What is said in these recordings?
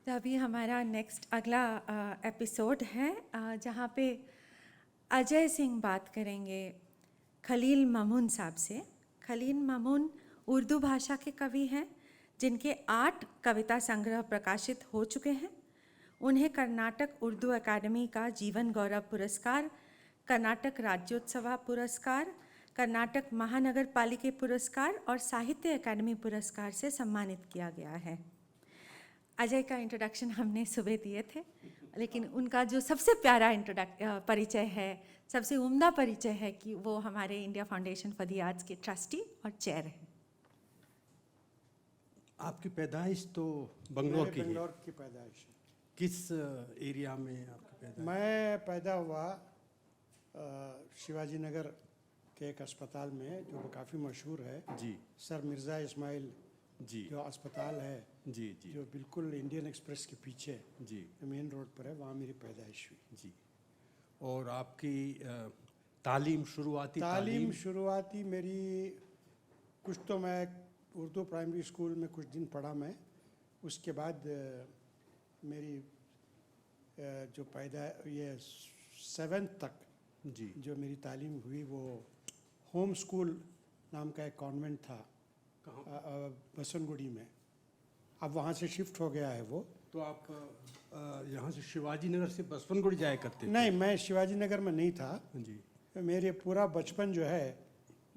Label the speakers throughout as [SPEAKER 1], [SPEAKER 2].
[SPEAKER 1] तो अभी हमारा नेक्स्ट अगला एपिसोड है जहाँ पे अजय सिंह बात करेंगे खलील ममून साहब से। खलील ममून उर्दू भाषा के कवि हैं जिनके 8 कविता संग्रह प्रकाशित हो चुके हैं। उन्हें कर्नाटक उर्दू अकादमी का जीवन गौरव पुरस्कार, कर्नाटक राज्योत्सव पुरस्कार, कर्नाटक महानगर पालिका पुरस्कार और साहित्य अकादमी पुरस्कार से सम्मानित किया गया है। अजय का इंट्रोडक्शन हमने सुबह दिए थे, लेकिन उनका जो सबसे प्यारा परिचय है, सबसे उम्दा परिचय है कि वो हमारे India foundation for the arts के ट्रस्टी और चेयर हैं।
[SPEAKER 2] आपकी पैदाइश तो बंगलौर की है।
[SPEAKER 3] बंगलौर की पैदाइश है।
[SPEAKER 2] किस एरिया में आपकी पैदाइश?
[SPEAKER 3] मैं पैदा हुआ शिवाजी नगर के एक अस्पताल में जो काफ़ी मशहूर है
[SPEAKER 2] जी
[SPEAKER 3] सर मिर्ज़ा इस्माइल
[SPEAKER 2] जी
[SPEAKER 3] जो अस्पताल है
[SPEAKER 2] जी जी
[SPEAKER 3] जो बिल्कुल इंडियन एक्सप्रेस के पीछे
[SPEAKER 2] जी
[SPEAKER 3] मेन रोड पर है, वहाँ मेरी पैदाइश हुई।
[SPEAKER 2] जी। और आपकी तालीम
[SPEAKER 3] शुरुआती मेरी कुछ तो मैं उर्दू प्राइमरी स्कूल में कुछ दिन पढ़ा मैं। उसके बाद मेरी जो ये 7th तक
[SPEAKER 2] जी
[SPEAKER 3] जो मेरी तालीम हुई वो होम स्कूल नाम का एक कॉन्वेंट था बसनगुड़ी में। अब वहाँ से शिफ्ट हो गया है वो।
[SPEAKER 2] तो आप यहाँ से शिवाजी नगर से बसवनगुड़ी जाया करते थे?
[SPEAKER 3] नहीं, मैं शिवाजी नगर में नहीं था
[SPEAKER 2] जी।
[SPEAKER 3] मेरे पूरा बचपन जो है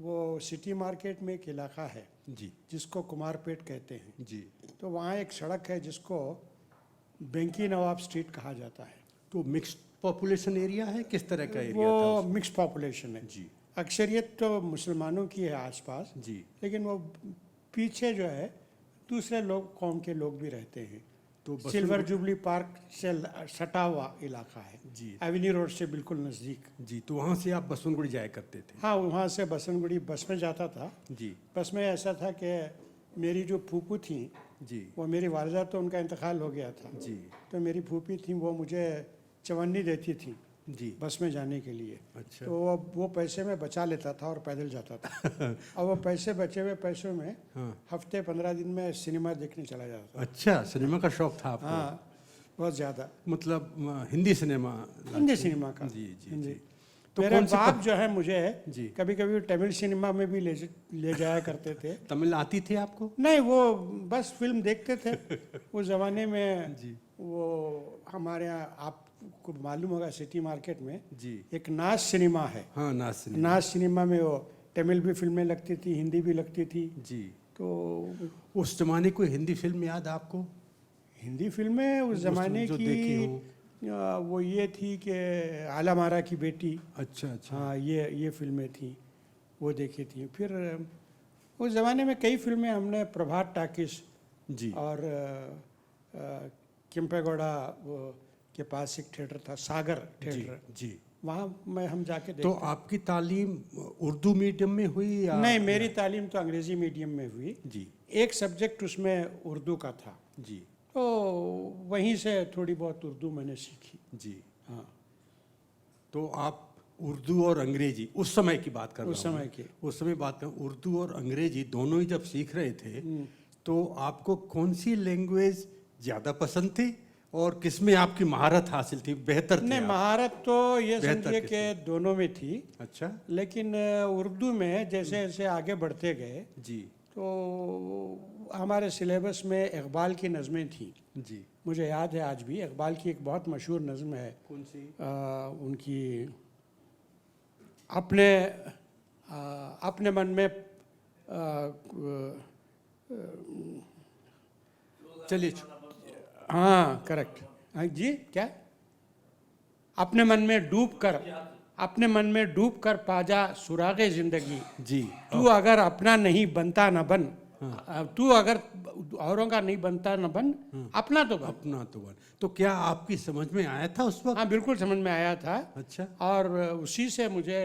[SPEAKER 3] वो सिटी मार्केट में एक इलाका है
[SPEAKER 2] जी
[SPEAKER 3] जिसको कुमारपेट कहते हैं
[SPEAKER 2] जी।
[SPEAKER 3] तो वहाँ एक सड़क है जिसको बेंकी नवाब स्ट्रीट कहा जाता है।
[SPEAKER 2] तो मिक्स्ड पॉपुलेशन एरिया है, किस तरह का एरिया था
[SPEAKER 3] वो
[SPEAKER 2] उसमें?
[SPEAKER 3] मिक्स्ड पॉपुलेशन है
[SPEAKER 2] जी।
[SPEAKER 3] अक्सरियत तो मुसलमानों की है आसपास
[SPEAKER 2] जी।
[SPEAKER 3] लेकिन वो पीछे जो है दूसरे लोग कौम के लोग भी रहते हैं।
[SPEAKER 2] तो
[SPEAKER 3] सिल्वर जुबली पार्क से सटा हुआ इलाका है
[SPEAKER 2] जी।
[SPEAKER 3] एवेन्यू रोड से बिल्कुल नज़दीक।
[SPEAKER 2] जी। तो वहाँ से आप बसवनगुड़ी जाया करते थे?
[SPEAKER 3] हाँ, वहाँ से बसनगुड़ी बस में जाता था।
[SPEAKER 2] जी
[SPEAKER 3] बस में ऐसा था कि मेरी जो फूफू थी
[SPEAKER 2] जी
[SPEAKER 3] वो मेरी वालिदा तो उनका इंतकाल हो गया था
[SPEAKER 2] जी
[SPEAKER 3] तो मेरी फूफी थी वो मुझे चवन्नी देती थी
[SPEAKER 2] जी।
[SPEAKER 3] बस में जाने के लिए।
[SPEAKER 2] अच्छा।
[SPEAKER 3] तो वो पैसे मैं बचा लेता था और पैदल जाता था और वो पैसे बचे हुए पैसों में
[SPEAKER 2] हाँ।
[SPEAKER 3] हफ्ते 15 दिन में सिनेमा देखने चला जाता था।
[SPEAKER 2] अच्छा, सिनेमा का शौक था आपको?
[SPEAKER 3] हाँ, बहुत ज़्यादा।
[SPEAKER 2] मतलब हिंदी सिनेमा?
[SPEAKER 3] हिंदी सिनेमा का।
[SPEAKER 2] जी जी
[SPEAKER 3] हिंदी।
[SPEAKER 2] जी। तो
[SPEAKER 3] मेरे
[SPEAKER 2] कौन से
[SPEAKER 3] बाप जो है मुझे
[SPEAKER 2] जी।
[SPEAKER 3] कभी कभी तमिल सिनेमा में भी ले जाया करते थे।
[SPEAKER 2] तमिल आती थी आपको?
[SPEAKER 3] नहीं, वो बस फिल्म देखते थे उस ज़माने में।
[SPEAKER 2] जी।
[SPEAKER 3] वो हमारे यहाँ आपको मालूम होगा सिटी मार्केट में
[SPEAKER 2] जी।
[SPEAKER 3] एक नाज सिनेमा है।
[SPEAKER 2] हाँ, नाज सिनेमा।
[SPEAKER 3] नाज सिनेमा में वो तमिल भी फिल्में लगती थी, हिंदी भी लगती थी।
[SPEAKER 2] जी।
[SPEAKER 3] तो
[SPEAKER 2] उस जमाने कोई हिंदी फिल्म याद आपको?
[SPEAKER 3] हिंदी फिल्में उस ज़माने
[SPEAKER 2] जो
[SPEAKER 3] की
[SPEAKER 2] देखी हो?
[SPEAKER 3] वो ये थी कि आला मारा की बेटी।
[SPEAKER 2] अच्छा अच्छा।
[SPEAKER 3] हाँ, ये फिल्में थी, वो देखी थी। फिर उस ज़माने में कई फिल्में हमने प्रभात टाकिस
[SPEAKER 2] जी।
[SPEAKER 3] और केम्पेगौड़ा के पास एक थिएटर था सागर थिएटर,
[SPEAKER 2] जी।
[SPEAKER 3] वहाँ में हम जाके देखते।
[SPEAKER 2] तो आपकी तालीम उर्दू मीडियम में हुई या?
[SPEAKER 3] नहीं, मेरी तालीम तो अंग्रेज़ी मीडियम में हुई।
[SPEAKER 2] जी
[SPEAKER 3] एक सब्जेक्ट उसमें उर्दू का था
[SPEAKER 2] जी
[SPEAKER 3] तो वहीं से थोड़ी बहुत उर्दू मैंने सीखी।
[SPEAKER 2] जी।
[SPEAKER 3] हाँ,
[SPEAKER 2] तो आप उर्दू और अंग्रेजी उस समय की बात कर रहा
[SPEAKER 3] उस
[SPEAKER 2] हूँ
[SPEAKER 3] समय की।
[SPEAKER 2] उस समय बात कर, उर्दू और अंग्रेजी दोनों ही जब सीख रहे थे तो आपको कौन सी लैंग्वेज ज़्यादा पसंद थी और किसमें आपकी महारत हासिल थी, बेहतर थे
[SPEAKER 3] नहीं,
[SPEAKER 2] आप?
[SPEAKER 3] महारत तो ये
[SPEAKER 2] बेहतर
[SPEAKER 3] समझिए
[SPEAKER 2] किसमें?
[SPEAKER 3] कि दोनों में थी।
[SPEAKER 2] अच्छा
[SPEAKER 3] लेकिन उर्दू में जैसे जैसे आगे बढ़ते गए
[SPEAKER 2] जी
[SPEAKER 3] तो हमारे सिलेबस में इकबाल की नज़में थी।
[SPEAKER 2] जी।
[SPEAKER 3] मुझे याद है आज भी इकबाल की एक बहुत मशहूर नज़म है।
[SPEAKER 2] कौन सी?
[SPEAKER 3] उनकी अपने मन में
[SPEAKER 2] चलिए।
[SPEAKER 3] हाँ, करेक्ट। हाँ जी, क्या? अपने मन में डूब कर पाजा सुरागे जिंदगी।
[SPEAKER 2] जी।
[SPEAKER 3] तू अगर अपना नहीं बनता न बन। तू अगर औरों का नहीं बनता न बन, अपना तो बन।
[SPEAKER 2] अपना तो बन। तो क्या आपकी समझ में आया था उस वक्त?
[SPEAKER 3] हाँ, बिल्कुल समझ में आया था।
[SPEAKER 2] अच्छा।
[SPEAKER 3] और उसी से मुझे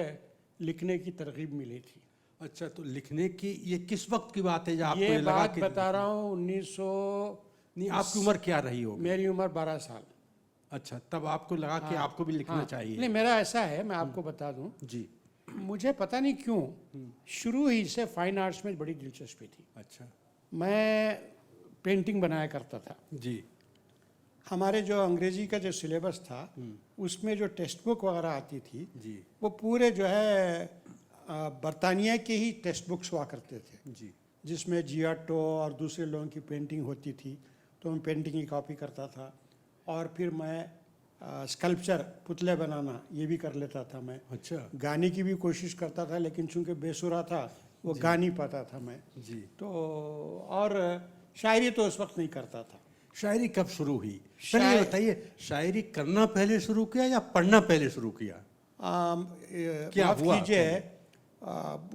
[SPEAKER 3] लिखने की तरगीब मिली थी।
[SPEAKER 2] अच्छा, तो लिखने की ये किस वक्त की बात है जब आपको
[SPEAKER 3] ये
[SPEAKER 2] लगा
[SPEAKER 3] बात
[SPEAKER 2] कि
[SPEAKER 3] बता रहा हूँ 1900।
[SPEAKER 2] नहीं, आपकी उम्र क्या रही होगी?
[SPEAKER 3] मेरी उम्र 12 साल।
[SPEAKER 2] अच्छा, तब आपको लगा कि आपको भी लिखना चाहिए?
[SPEAKER 3] नहीं, मेरा ऐसा है, मैं आपको बता दूं,
[SPEAKER 2] जी।
[SPEAKER 3] मुझे पता नहीं क्यों शुरू ही से फाइन आर्ट्स में बड़ी दिलचस्पी थी।
[SPEAKER 2] अच्छा।
[SPEAKER 3] मैं पेंटिंग बनाया करता था।
[SPEAKER 2] जी
[SPEAKER 3] हमारे जो अंग्रेजी का जो सिलेबस था उसमें जो टेक्स्ट बुक वगैरह आती थी
[SPEAKER 2] जी
[SPEAKER 3] वो पूरे जो है बरतानिया के ही टेक्स्ट बुक्स हुआ करते थे,
[SPEAKER 2] जी
[SPEAKER 3] जिसमें जियाटो और दूसरे लोगों की पेंटिंग होती थी, तो मैं पेंटिंग की कॉपी करता था। और फिर मैं स्कल्पचर पुतले बनाना ये भी कर लेता था मैं।
[SPEAKER 2] अच्छा
[SPEAKER 3] गाने की भी कोशिश करता था, लेकिन चूंकि बेसुरा था वो गा नहीं पाता था मैं।
[SPEAKER 2] जी।
[SPEAKER 3] तो और शायरी तो उस वक्त नहीं करता था।
[SPEAKER 2] शायरी कब शुरू हुई? पहले ये
[SPEAKER 3] शाय-
[SPEAKER 2] बताइए, शायरी करना पहले शुरू किया या पढ़ना पहले शुरू किया? क्या
[SPEAKER 3] माफ
[SPEAKER 2] हुआ
[SPEAKER 3] कीजिए,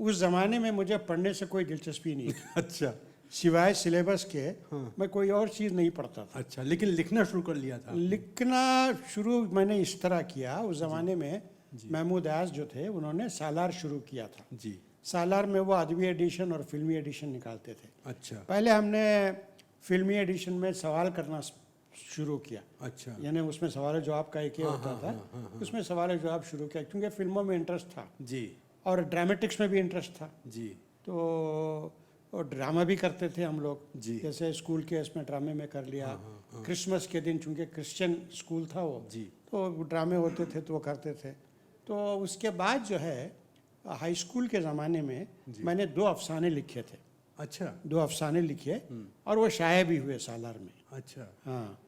[SPEAKER 3] उस ज़माने में मुझे पढ़ने से कोई दिलचस्पी नहीं थी।
[SPEAKER 2] अच्छा
[SPEAKER 3] सिवाय सिलेबस के
[SPEAKER 2] हाँ।
[SPEAKER 3] मैं कोई और चीज़ नहीं पढ़ता था।
[SPEAKER 2] अच्छा, लेकिन लिखना शुरू कर लिया था?
[SPEAKER 3] लिखना शुरू मैंने इस तरह किया, उस ज़माने में महमूद आयाज जो थे उन्होंने सालार शुरू किया था।
[SPEAKER 2] जी।
[SPEAKER 3] सालार में वो अदबी एडिशन और फिल्मी एडिशन निकालते थे।
[SPEAKER 2] अच्छा
[SPEAKER 3] पहले हमने फिल्मी एडिशन में सवाल करना शुरू किया,
[SPEAKER 2] अच्छा
[SPEAKER 3] यानी उसमें सवाल जवाब का एक ही होता था। उसमें सवाल जवाब शुरू किया क्योंकि फिल्मों में इंटरेस्ट था
[SPEAKER 2] जी
[SPEAKER 3] और ड्रामेटिक्स में भी इंटरेस्ट था।
[SPEAKER 2] जी
[SPEAKER 3] तो और ड्रामा भी करते थे हम लोग,
[SPEAKER 2] जी।
[SPEAKER 3] जैसे स्कूल के इसमें ड्रामे में कर लिया। क्रिसमस के दिन चूंकि क्रिश्चियन स्कूल था वो,
[SPEAKER 2] जी।
[SPEAKER 3] तो ड्रामे होते थे तो वो करते थे। तो उसके बाद जो है हाई स्कूल के ज़माने में मैंने 2 अफसाने लिखे थे।
[SPEAKER 2] अच्छा
[SPEAKER 3] 2 अफसाने लिखे और वो शाये भी हुए सालार में।
[SPEAKER 2] अच्छा।
[SPEAKER 3] हाँ,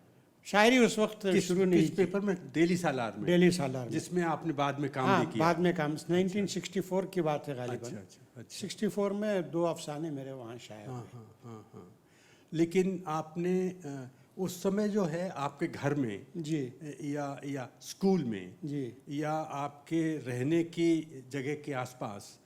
[SPEAKER 3] शायरी उस वक्त शुरू नहीं
[SPEAKER 2] किस पेपर में? डेली सालार में?
[SPEAKER 3] डेली सालार में।
[SPEAKER 2] जिसमें आपने बाद में काम
[SPEAKER 3] हाँ,
[SPEAKER 2] भी किया?
[SPEAKER 3] बाद में काम 1964 की बात है गालिबन।
[SPEAKER 2] अच्छा अच्छा अच्छा।
[SPEAKER 3] 64 में 2 अफसाने मेरे वहाँ शाये
[SPEAKER 2] हाँ
[SPEAKER 3] हुए।
[SPEAKER 2] हाँ हाँ हाँ। लेकिन आपने उस समय जो है आपके घर में
[SPEAKER 3] जी
[SPEAKER 2] या स्कूल में
[SPEAKER 3] जी।
[SPEAKER 2] या आपके रहने की जगह के आसपास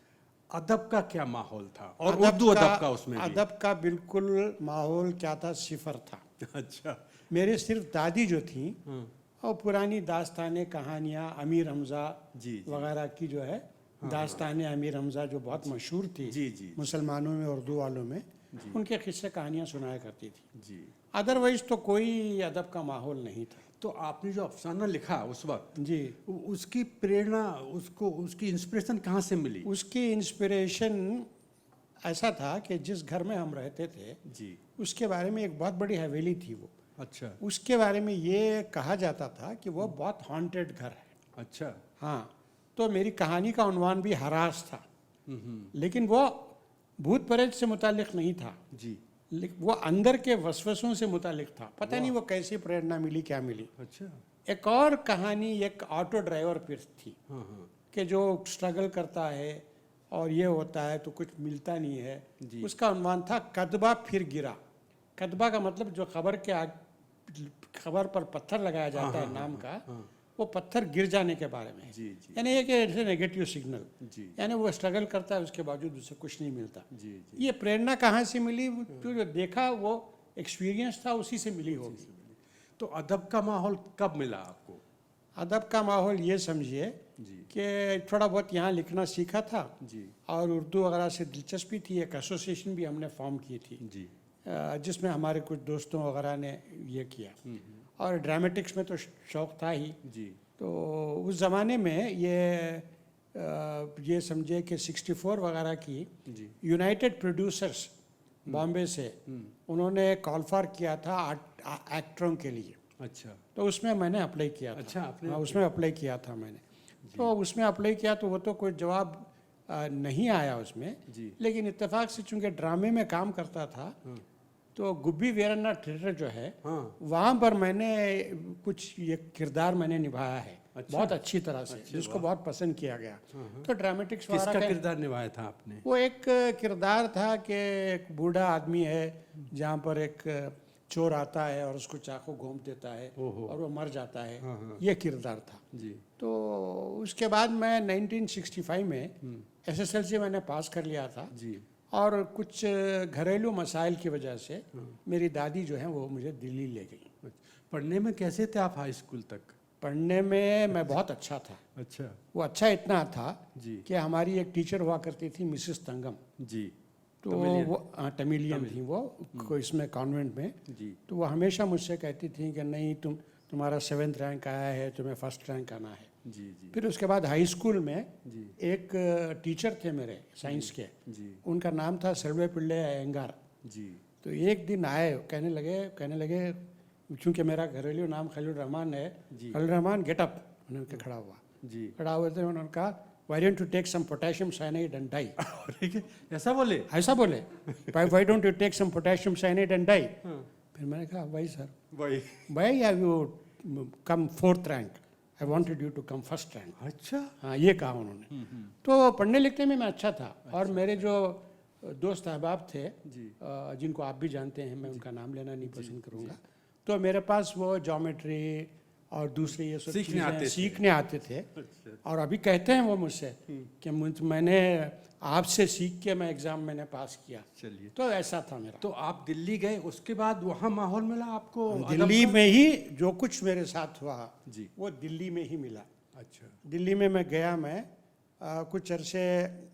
[SPEAKER 2] अदब का क्या माहौल था? और उर्दू अदब का उसमें भी?
[SPEAKER 3] अदब का बिल्कुल माहौल क्या था, सिफर था।
[SPEAKER 2] अच्छा
[SPEAKER 3] मेरे सिर्फ दादी जो थी
[SPEAKER 2] हाँ।
[SPEAKER 3] और पुरानी दास्तानें कहानियाँ अमीर हमज़ा
[SPEAKER 2] जी, जी।
[SPEAKER 3] वगैरह की जो है दास्तानें अमीर हमज़ा जो बहुत मशहूर थी
[SPEAKER 2] जी, जी।
[SPEAKER 3] मुसलमानों में, उर्दू वालों में, उनके किस्से कहानियाँ सुनाया करती थी।
[SPEAKER 2] जी।
[SPEAKER 3] अदरवाइज तो कोई अदब का माहौल नहीं था।
[SPEAKER 2] तो आपने जो अफसाना लिखा उस वक्त,
[SPEAKER 3] जी,
[SPEAKER 2] उसकी प्रेरणा, उसकी इंस्पिरेशन कहाँ से मिली?
[SPEAKER 3] उसकी इंस्पिरेशन ऐसा था कि जिस घर में हम रहते थे
[SPEAKER 2] जी।
[SPEAKER 3] उसके बारे में एक बहुत बड़ी हवेली थी वो।
[SPEAKER 2] अच्छा
[SPEAKER 3] उसके बारे में ये कहा जाता था कि वो बहुत हॉन्टेड घर है।
[SPEAKER 2] अच्छा।
[SPEAKER 3] हाँ, तो मेरी कहानी का उन्वान भी हरास था, लेकिन वो भूत प्रेत से मुतालिक नहीं था,
[SPEAKER 2] जी।
[SPEAKER 3] वो अंदर के वसवसों से मुतालिक था। पता नहीं वो कैसी प्रेरणा मिली, क्या मिली।
[SPEAKER 2] अच्छा
[SPEAKER 3] एक और कहानी एक ऑटो ड्राइवर पर थी
[SPEAKER 2] हाँ हाँ
[SPEAKER 3] कि जो स्ट्रगल करता है और ये होता है तो कुछ मिलता नहीं है।
[SPEAKER 2] जी।
[SPEAKER 3] उसका उन्वान था कदबा फिर गिरा। कदबा का मतलब जो खबर पर पत्थर लगाया जाता है नाम का, वो पत्थर गिर जाने के बारे में है।
[SPEAKER 2] जी जी
[SPEAKER 3] यानी एक ऐसे नेगेटिव सिग्नल,
[SPEAKER 2] जी
[SPEAKER 3] यानी वो स्ट्रगल करता है उसके बावजूद उसे कुछ नहीं मिलता।
[SPEAKER 2] जी जी।
[SPEAKER 3] ये प्रेरणा कहाँ से मिली? जो देखा वो एक्सपीरियंस था उसी से मिली होगी।
[SPEAKER 2] तो अदब का माहौल कब मिला आपको?
[SPEAKER 3] अदब का माहौल ये समझिए
[SPEAKER 2] जी
[SPEAKER 3] कि थोड़ा बहुत यहाँ लिखना सीखा था
[SPEAKER 2] जी
[SPEAKER 3] और उर्दू वगैरह से दिलचस्पी थी। एक एसोसिएशन भी हमने फॉर्म की थी
[SPEAKER 2] जी
[SPEAKER 3] जिसमें हमारे कुछ दोस्तों वगैरह ने ये किया, और ड्रामेटिक्स में तो शौक़ था ही।
[SPEAKER 2] जी।
[SPEAKER 3] तो उस ज़माने में ये समझे कि 64 वगैरह की
[SPEAKER 2] जी
[SPEAKER 3] यूनाइटेड प्रोड्यूसर्स बॉम्बे से उन्होंने कॉल फॉर किया था एक्टरों के लिए।
[SPEAKER 2] अच्छा
[SPEAKER 3] तो उसमें मैंने अप्लाई किया था।
[SPEAKER 2] अच्छा, आपने
[SPEAKER 3] हाँ, उसमें अप्लाई किया था मैंने। तो उसमें अप्लाई किया तो वो तो कोई जवाब नहीं आया उसमें।
[SPEAKER 2] जी।
[SPEAKER 3] लेकिन इत्तेफाक से चूंकि ड्रामे में काम करता था तो गुब्बी वीरन्ना थिएटर जो है
[SPEAKER 2] हाँ।
[SPEAKER 3] वहाँ पर मैंने कुछ ये किरदार मैंने निभाया है।
[SPEAKER 2] अच्छा।
[SPEAKER 3] बहुत अच्छी तरह से, जिसको बहुत पसंद किया गया। तो ड्रामेटिक्स
[SPEAKER 2] किसका किरदार निभाया था आपने?
[SPEAKER 3] वो एक किरदार था कि एक बूढ़ा आदमी है जहाँ पर एक चोर आता है और उसको चाकू घूम देता है और वो मर जाता है। ये किरदार था।
[SPEAKER 2] जी।
[SPEAKER 3] तो उसके बाद मैं 1965 में SSLC मैंने पास कर लिया था।
[SPEAKER 2] जी।
[SPEAKER 3] और कुछ घरेलू मसाइल की वजह से मेरी दादी जो है वो मुझे दिल्ली ले गई।
[SPEAKER 2] पढ़ने में कैसे थे आप हाई स्कूल तक?
[SPEAKER 3] पढ़ने में मैं बहुत अच्छा था।
[SPEAKER 2] अच्छा
[SPEAKER 3] वो अच्छा इतना था
[SPEAKER 2] जी
[SPEAKER 3] कि हमारी एक टीचर हुआ करती थी मिसेस तंगम।
[SPEAKER 2] जी।
[SPEAKER 3] तो वो तमिलियन थी वो, इसमें कॉन्वेंट में।
[SPEAKER 2] जी।
[SPEAKER 3] तो वो हमेशा मुझसे कहती थी कि नहीं तुम्हारा 7th रैंक आया है, तुम्हें 1st रैंक आना है।
[SPEAKER 2] जी जी
[SPEAKER 3] फिर उसके बाद हाई स्कूल में
[SPEAKER 2] जी
[SPEAKER 3] एक टीचर थे मेरे साइंस के,
[SPEAKER 2] जी
[SPEAKER 3] उनका नाम था सर्वे पिल्ले अयंगार।
[SPEAKER 2] जी।
[SPEAKER 3] तो एक दिन आए, कहने लगे क्योंकि मेरा घरेलू नाम खलील रहमान है,
[SPEAKER 2] जी।
[SPEAKER 3] खलील रहमान गेट अप, उन्होंने खड़ा हुआ,
[SPEAKER 2] जी।
[SPEAKER 3] खड़ा हुए थे, उन्होंने कहा why don't you take some potassium cyanide and die.
[SPEAKER 2] ठीक है, ऐसा बोले?
[SPEAKER 3] ऐसा बोले, why don't you take some potassium cyanide and die.
[SPEAKER 2] हाँ।
[SPEAKER 3] फिर मैंने कहा भाई सर,
[SPEAKER 2] वही।
[SPEAKER 3] Why have you come 4th rank, I wanted you to come 1st rank.
[SPEAKER 2] अच्छा।
[SPEAKER 3] हाँ, ये कहा उन्होंने। तो पढ़ने लिखने में मैं अच्छा था, और मेरे जो दोस्त अहबाब थे,
[SPEAKER 2] जी।
[SPEAKER 3] जिनको आप भी जानते हैं, मैं उनका नाम लेना नहीं पसंद करूँगा, तो मेरे पास वो ज्योमेट्री और दूसरे ये सब सीखने आते थे।
[SPEAKER 2] अच्छा।
[SPEAKER 3] और अभी कहते हैं वो मुझसे कि मैंने आपसे सीख के मैं एग्ज़ाम मैंने पास किया।
[SPEAKER 2] चलिए,
[SPEAKER 3] तो ऐसा था मेरा।
[SPEAKER 2] तो आप दिल्ली गए, उसके बाद वहाँ माहौल मिला आपको?
[SPEAKER 3] दिल्ली में ही जो कुछ मेरे साथ हुआ
[SPEAKER 2] जी।
[SPEAKER 3] वो दिल्ली में ही मिला।
[SPEAKER 2] अच्छा।
[SPEAKER 3] दिल्ली में मैं गया, मैं कुछ अरसे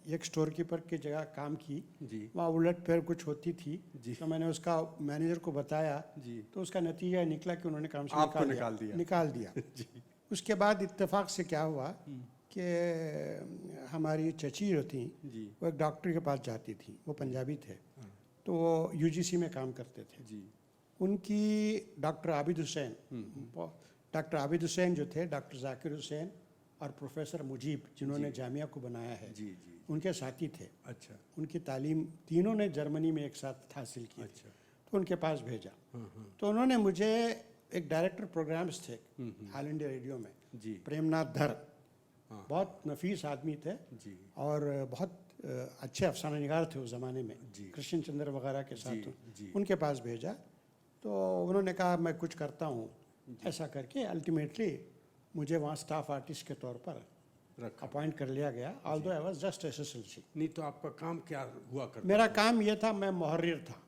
[SPEAKER 3] एक स्टोर कीपर की जगह काम की।
[SPEAKER 2] जी।
[SPEAKER 3] वहाँ उलट फेर कुछ होती थी,
[SPEAKER 2] जी।
[SPEAKER 3] तो मैंने उसका मैनेजर को बताया।
[SPEAKER 2] जी।
[SPEAKER 3] तो उसका नतीजा निकला कि उन्होंने काम से
[SPEAKER 2] आपको
[SPEAKER 3] निकाल दिया।
[SPEAKER 2] जी।
[SPEAKER 3] उसके बाद इत्तेफाक से क्या हुआ कि हमारी चची जो थी,
[SPEAKER 2] जी।
[SPEAKER 3] वो एक डॉक्टर के पास जाती थी, वो पंजाबी थे, तो वो यूजीसी में काम करते थे।
[SPEAKER 2] जी।
[SPEAKER 3] उनकी डॉक्टर आबिद हुसैन जो थे, डॉक्टर जाकिर हुसैन और प्रोफेसर मुजीब, जिन्होंने जामिया को बनाया है,
[SPEAKER 2] जी। जी।
[SPEAKER 3] उनके साथी थे।
[SPEAKER 2] अच्छा।
[SPEAKER 3] उनकी तालीम तीनों ने जर्मनी में एक साथ हासिल की।
[SPEAKER 2] अच्छा।
[SPEAKER 3] तो उनके पास भेजा।
[SPEAKER 2] हाँ।
[SPEAKER 3] तो उन्होंने मुझे, एक डायरेक्टर प्रोग्राम्स थे ऑल इंडिया रेडियो में,
[SPEAKER 2] जी।
[SPEAKER 3] प्रेमनाथ धर,
[SPEAKER 2] हाँ।
[SPEAKER 3] बहुत नफीस आदमी थे
[SPEAKER 2] जी।
[SPEAKER 3] और बहुत अच्छे अफसाना निगार थे उस ज़माने में,
[SPEAKER 2] जी।
[SPEAKER 3] कृष्ण चंद्र वगैरह के साथ।
[SPEAKER 2] जी।
[SPEAKER 3] उनके पास भेजा, तो उन्होंने कहा मैं कुछ करता हूँ, ऐसा करके अल्टीमेटली मुझे वहाँ स्टाफ आर्टिस्ट के तौर पर
[SPEAKER 2] रखा।
[SPEAKER 3] अपॉइंट कर लिया गया, although I was just SSLC।
[SPEAKER 2] नहीं तो आपका काम क्या हुआ करता?
[SPEAKER 3] मेरा काम ये था, मैं मुहर्रिर था।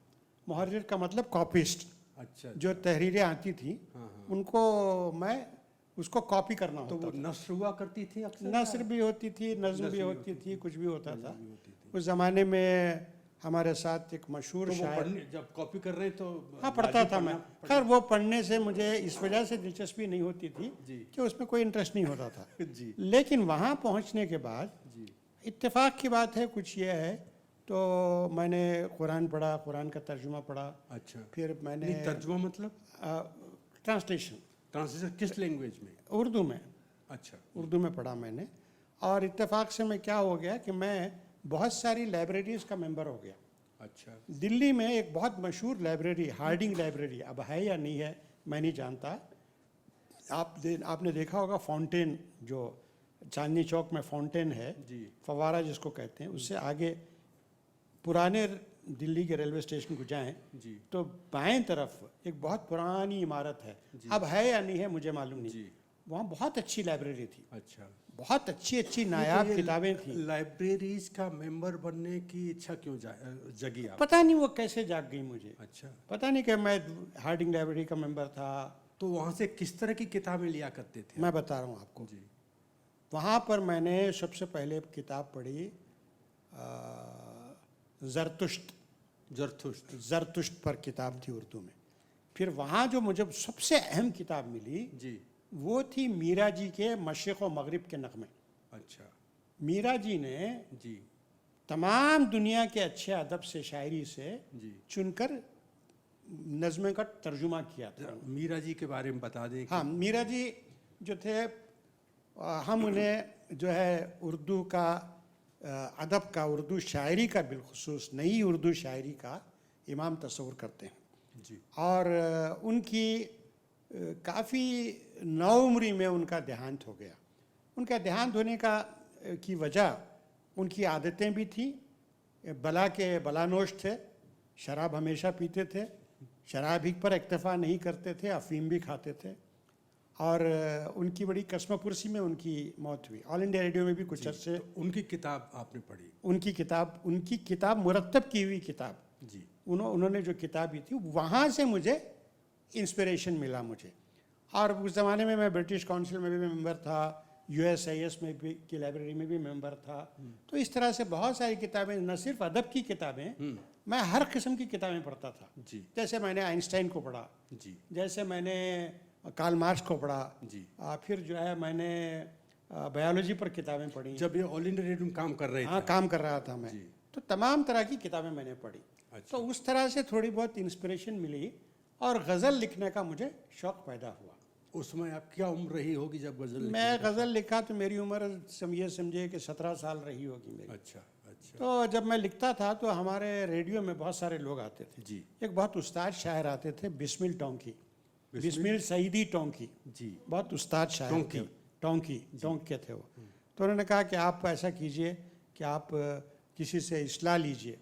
[SPEAKER 3] मुहर्रिर का मतलब कॉपिस्ट।
[SPEAKER 2] अच्छा।
[SPEAKER 3] जो तहरीरें आती थी, उनको मैं उसको कॉपी करना
[SPEAKER 2] तो
[SPEAKER 3] होता
[SPEAKER 2] वो नस्र हुआ करती थी अक्सर?
[SPEAKER 3] नस्र भी होती थी, नज्म भी होती थी, कुछ भी होता था।
[SPEAKER 2] भी होती थी।
[SPEAKER 3] उस ज़माने में हमारे साथ एक मशहूर
[SPEAKER 2] तो वो
[SPEAKER 3] शायर,
[SPEAKER 2] जब कॉपी कर रहे तो
[SPEAKER 3] हाँ पढ़ता था मैं। खैर वो पढ़ने से मुझे इस वजह से दिलचस्पी नहीं होती थी
[SPEAKER 2] जी।
[SPEAKER 3] कि उसमें कोई इंटरेस्ट नहीं होता था।
[SPEAKER 2] जी।
[SPEAKER 3] लेकिन वहाँ पहुँचने के बाद
[SPEAKER 2] जी।
[SPEAKER 3] इत्तेफाक की बात है, कुछ ये है, तो मैंने कुरान पढ़ा, कुरान का तर्जुमा पढ़ा।
[SPEAKER 2] अच्छा।
[SPEAKER 3] फिर मैंने
[SPEAKER 2] नहीं, तर्जुमा मतलब
[SPEAKER 3] ट्रांसलेशन
[SPEAKER 2] किस लैंग्वेज में?
[SPEAKER 3] उर्दू में।
[SPEAKER 2] अच्छा।
[SPEAKER 3] उर्दू में पढ़ा मैंने, और इत्तेफाक से मैं क्या हो गया कि मैं बहुत सारी लाइब्रेरीज का मेंबर हो गया।
[SPEAKER 2] अच्छा।
[SPEAKER 3] दिल्ली में एक बहुत मशहूर लाइब्रेरी, हार्डिंग लाइब्रेरी, अब है या नहीं है मैं नहीं जानता, आपने देखा होगा फाउंटेन, जो चांदनी चौक में फाउंटेन है,
[SPEAKER 2] जी।
[SPEAKER 3] फवारा जिसको कहते हैं, उससे आगे पुराने दिल्ली के रेलवे स्टेशन को जाएं
[SPEAKER 2] जी।
[SPEAKER 3] तो बाएं तरफ एक बहुत पुरानी इमारत है, अब है या नहीं है मुझे मालूम नहीं।
[SPEAKER 2] जी।
[SPEAKER 3] वहाँ बहुत अच्छी लाइब्रेरी थी,
[SPEAKER 2] अच्छा।
[SPEAKER 3] बहुत अच्छी नायाब किताबें थी।
[SPEAKER 2] लाइब्रेरीज का मेंबर बनने की इच्छा क्यों जगी आप?
[SPEAKER 3] पता नहीं वो कैसे जाग गई मुझे,
[SPEAKER 2] अच्छा।
[SPEAKER 3] पता नहीं कि मैं हार्डिंग लाइब्रेरी का मेंबर था।
[SPEAKER 2] तो वहाँ से किस तरह की किताबें लिया करते थे?
[SPEAKER 3] मैं बता रहा हूँ आपको।
[SPEAKER 2] जी।
[SPEAKER 3] वहाँ पर मैंने सबसे पहले किताब पढ़ी ज़रतुश्त पर किताब थी उर्दू में। फिर वहाँ जो मुझे सबसे अहम किताब मिली
[SPEAKER 2] जी।
[SPEAKER 3] वो थी मीरा जी के मशरिक़ व मगरिब के नग़मे।
[SPEAKER 2] अच्छा।
[SPEAKER 3] मीरा जी ने
[SPEAKER 2] जी।
[SPEAKER 3] तमाम दुनिया के अच्छे अदब से, शायरी से
[SPEAKER 2] जी।
[SPEAKER 3] चुनकर नज़्में का तर्जुमा किया था।
[SPEAKER 2] मीरा जी के बारे में बता दें।
[SPEAKER 3] हाँ, मीरा जी जो थे, हम उन्हें जो है उर्दू का अदब का, उर्दू शायरी का, बिलखुसूस नई उर्दू शायरी का इमाम तस्वुर करते हैं।
[SPEAKER 2] जी।
[SPEAKER 3] और उनकी काफ़ी नौउम्री में उनका देहांत हो गया। उनका देहांत होने की वजह उनकी आदतें भी थी, बलानोश थे, शराब हमेशा पीते थे, शराब ही पर इक्तफा नहीं करते थे, अफीम भी खाते थे, और उनकी बड़ी कसमपुरसी में उनकी मौत हुई। ऑल इंडिया रेडियो में भी कुछ अर्से
[SPEAKER 2] तो उनकी किताब आपने पढ़ी?
[SPEAKER 3] उनकी किताब मुरत्तब की हुई किताब
[SPEAKER 2] जी।
[SPEAKER 3] उन्होंने जो किताब दी थी, वहाँ से मुझे इंस्पिरेशन मिला मुझे। और उस ज़माने में मैं ब्रिटिश काउंसिल में भी मेंबर था, USIS में भी की लाइब्रेरी में भी मेंबर था। तो इस तरह से बहुत सारी किताबें, न सिर्फ अदब की किताबें, मैं हर किस्म की किताबें पढ़ता था।
[SPEAKER 2] जी।
[SPEAKER 3] जैसे मैंने आइंस्टाइन को पढ़ा,
[SPEAKER 2] जी।
[SPEAKER 3] जैसे मैंने कार्ल मार्क्स को पढ़ा,
[SPEAKER 2] जी।
[SPEAKER 3] फिर जो है मैंने बायोलॉजी पर किताबें पढ़ी।
[SPEAKER 2] जब ये ऑल इंडिया रेडियो में काम कर रहे थे?
[SPEAKER 3] हाँ, काम कर रहा था मैं।
[SPEAKER 2] जी।
[SPEAKER 3] तो तमाम तरह की किताबें मैंने पढ़ी।
[SPEAKER 2] अच्छा।
[SPEAKER 3] तो उस तरह से थोड़ी बहुत इंस्पिरेशन मिली। और गज़ल लिखने का मुझे शौक़ पैदा हुआ।
[SPEAKER 2] उसमें आप क्या उम्र रही होगी जब गजल
[SPEAKER 3] मैं गज़ल लिखा तो मेरी उम्र समझिए कि 17 साल रही होगी मेरी।
[SPEAKER 2] अच्छा अच्छा
[SPEAKER 3] तो जब मैं लिखता था तो हमारे रेडियो में बहुत सारे लोग आते थे
[SPEAKER 2] जी
[SPEAKER 3] एक बहुत उस्ताद शायर आते थे बिस्मिल टोंकी, बिस्मिल सईदी टोंकी
[SPEAKER 2] जी
[SPEAKER 3] बहुत उस्ताद शायर
[SPEAKER 2] टोंकी।
[SPEAKER 3] थे। टोंक के थे वो। तो उन्होंने कहा कि आप ऐसा कीजिए कि आप किसी से इस्लाह लीजिए।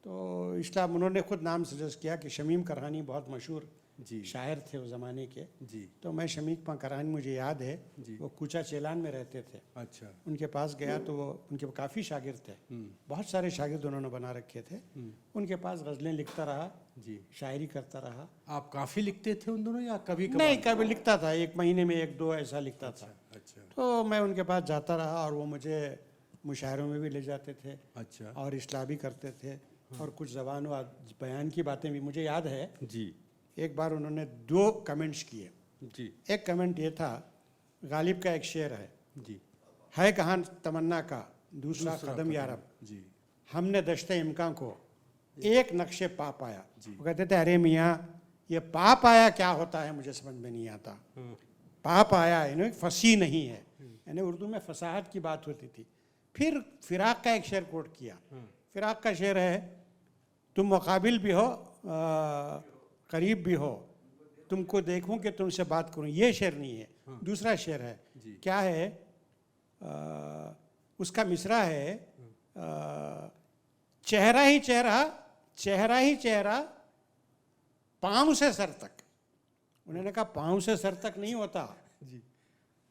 [SPEAKER 3] तो इस्लाह उन्होंने खुद नाम सजेस्ट किया कि शमीम करहानी बहुत मशहूर
[SPEAKER 2] जी
[SPEAKER 3] शायर थे उस ज़माने के।
[SPEAKER 2] जी
[SPEAKER 3] तो मैं शमीम करहानी मुझे याद है
[SPEAKER 2] जी।
[SPEAKER 3] वो कूचा चेलान में रहते थे।
[SPEAKER 2] अच्छा
[SPEAKER 3] उनके पास गया तो वो उनके काफ़ी शागिर्द थे, बहुत सारे शागिर्द उन्होंने बना रखे थे। उनके पास गज़लें लिखता रहा
[SPEAKER 2] जी।
[SPEAKER 3] शायरी करता रहा।
[SPEAKER 2] आप काफी लिखते थे उन दोनों या कभी
[SPEAKER 3] नहीं कभी लिखता था, एक महीने में एक दो ऐसा लिखता था।
[SPEAKER 2] अच्छा
[SPEAKER 3] तो मैं उनके पास जाता रहा और वो मुझे मुशायरों में भी ले जाते थे
[SPEAKER 2] अच्छा
[SPEAKER 3] और इस्लाह भी करते थे और कुछ ज़बान व बयान की बातें भी। मुझे याद है
[SPEAKER 2] जी
[SPEAKER 3] एक बार उन्होंने 2 कमेंट्स किए।
[SPEAKER 2] जी
[SPEAKER 3] एक कमेंट ये था, गालिब का एक शेर
[SPEAKER 2] जी
[SPEAKER 3] है कहाँ तमन्ना का दूसरा कदम यारब,
[SPEAKER 2] जी
[SPEAKER 3] हमने दश्ते इम्कान को एक नक्शे पा पाया।
[SPEAKER 2] जी।
[SPEAKER 3] वो कहते थे अरे मियाँ ये पा पाया क्या होता है मुझे समझ में नहीं आता। पा पाया यानी फसी नहीं है, यानी उर्दू में फसाहत की बात होती थी। फिर फिराक का एक शेर कोट किया। फिराक का शेर है, तुम मुकाबिल भी हो करीब भी हो, तुमको देखूं कि तुमसे बात करूं। ये शेर नहीं है। दूसरा शेर है क्या है, उसका मिसरा है चेहरा ही चेहरा, चेहरा ही चेहरा, पाँव से सर तक। उन्होंने कहा पाँव से सर तक नहीं होता
[SPEAKER 2] जी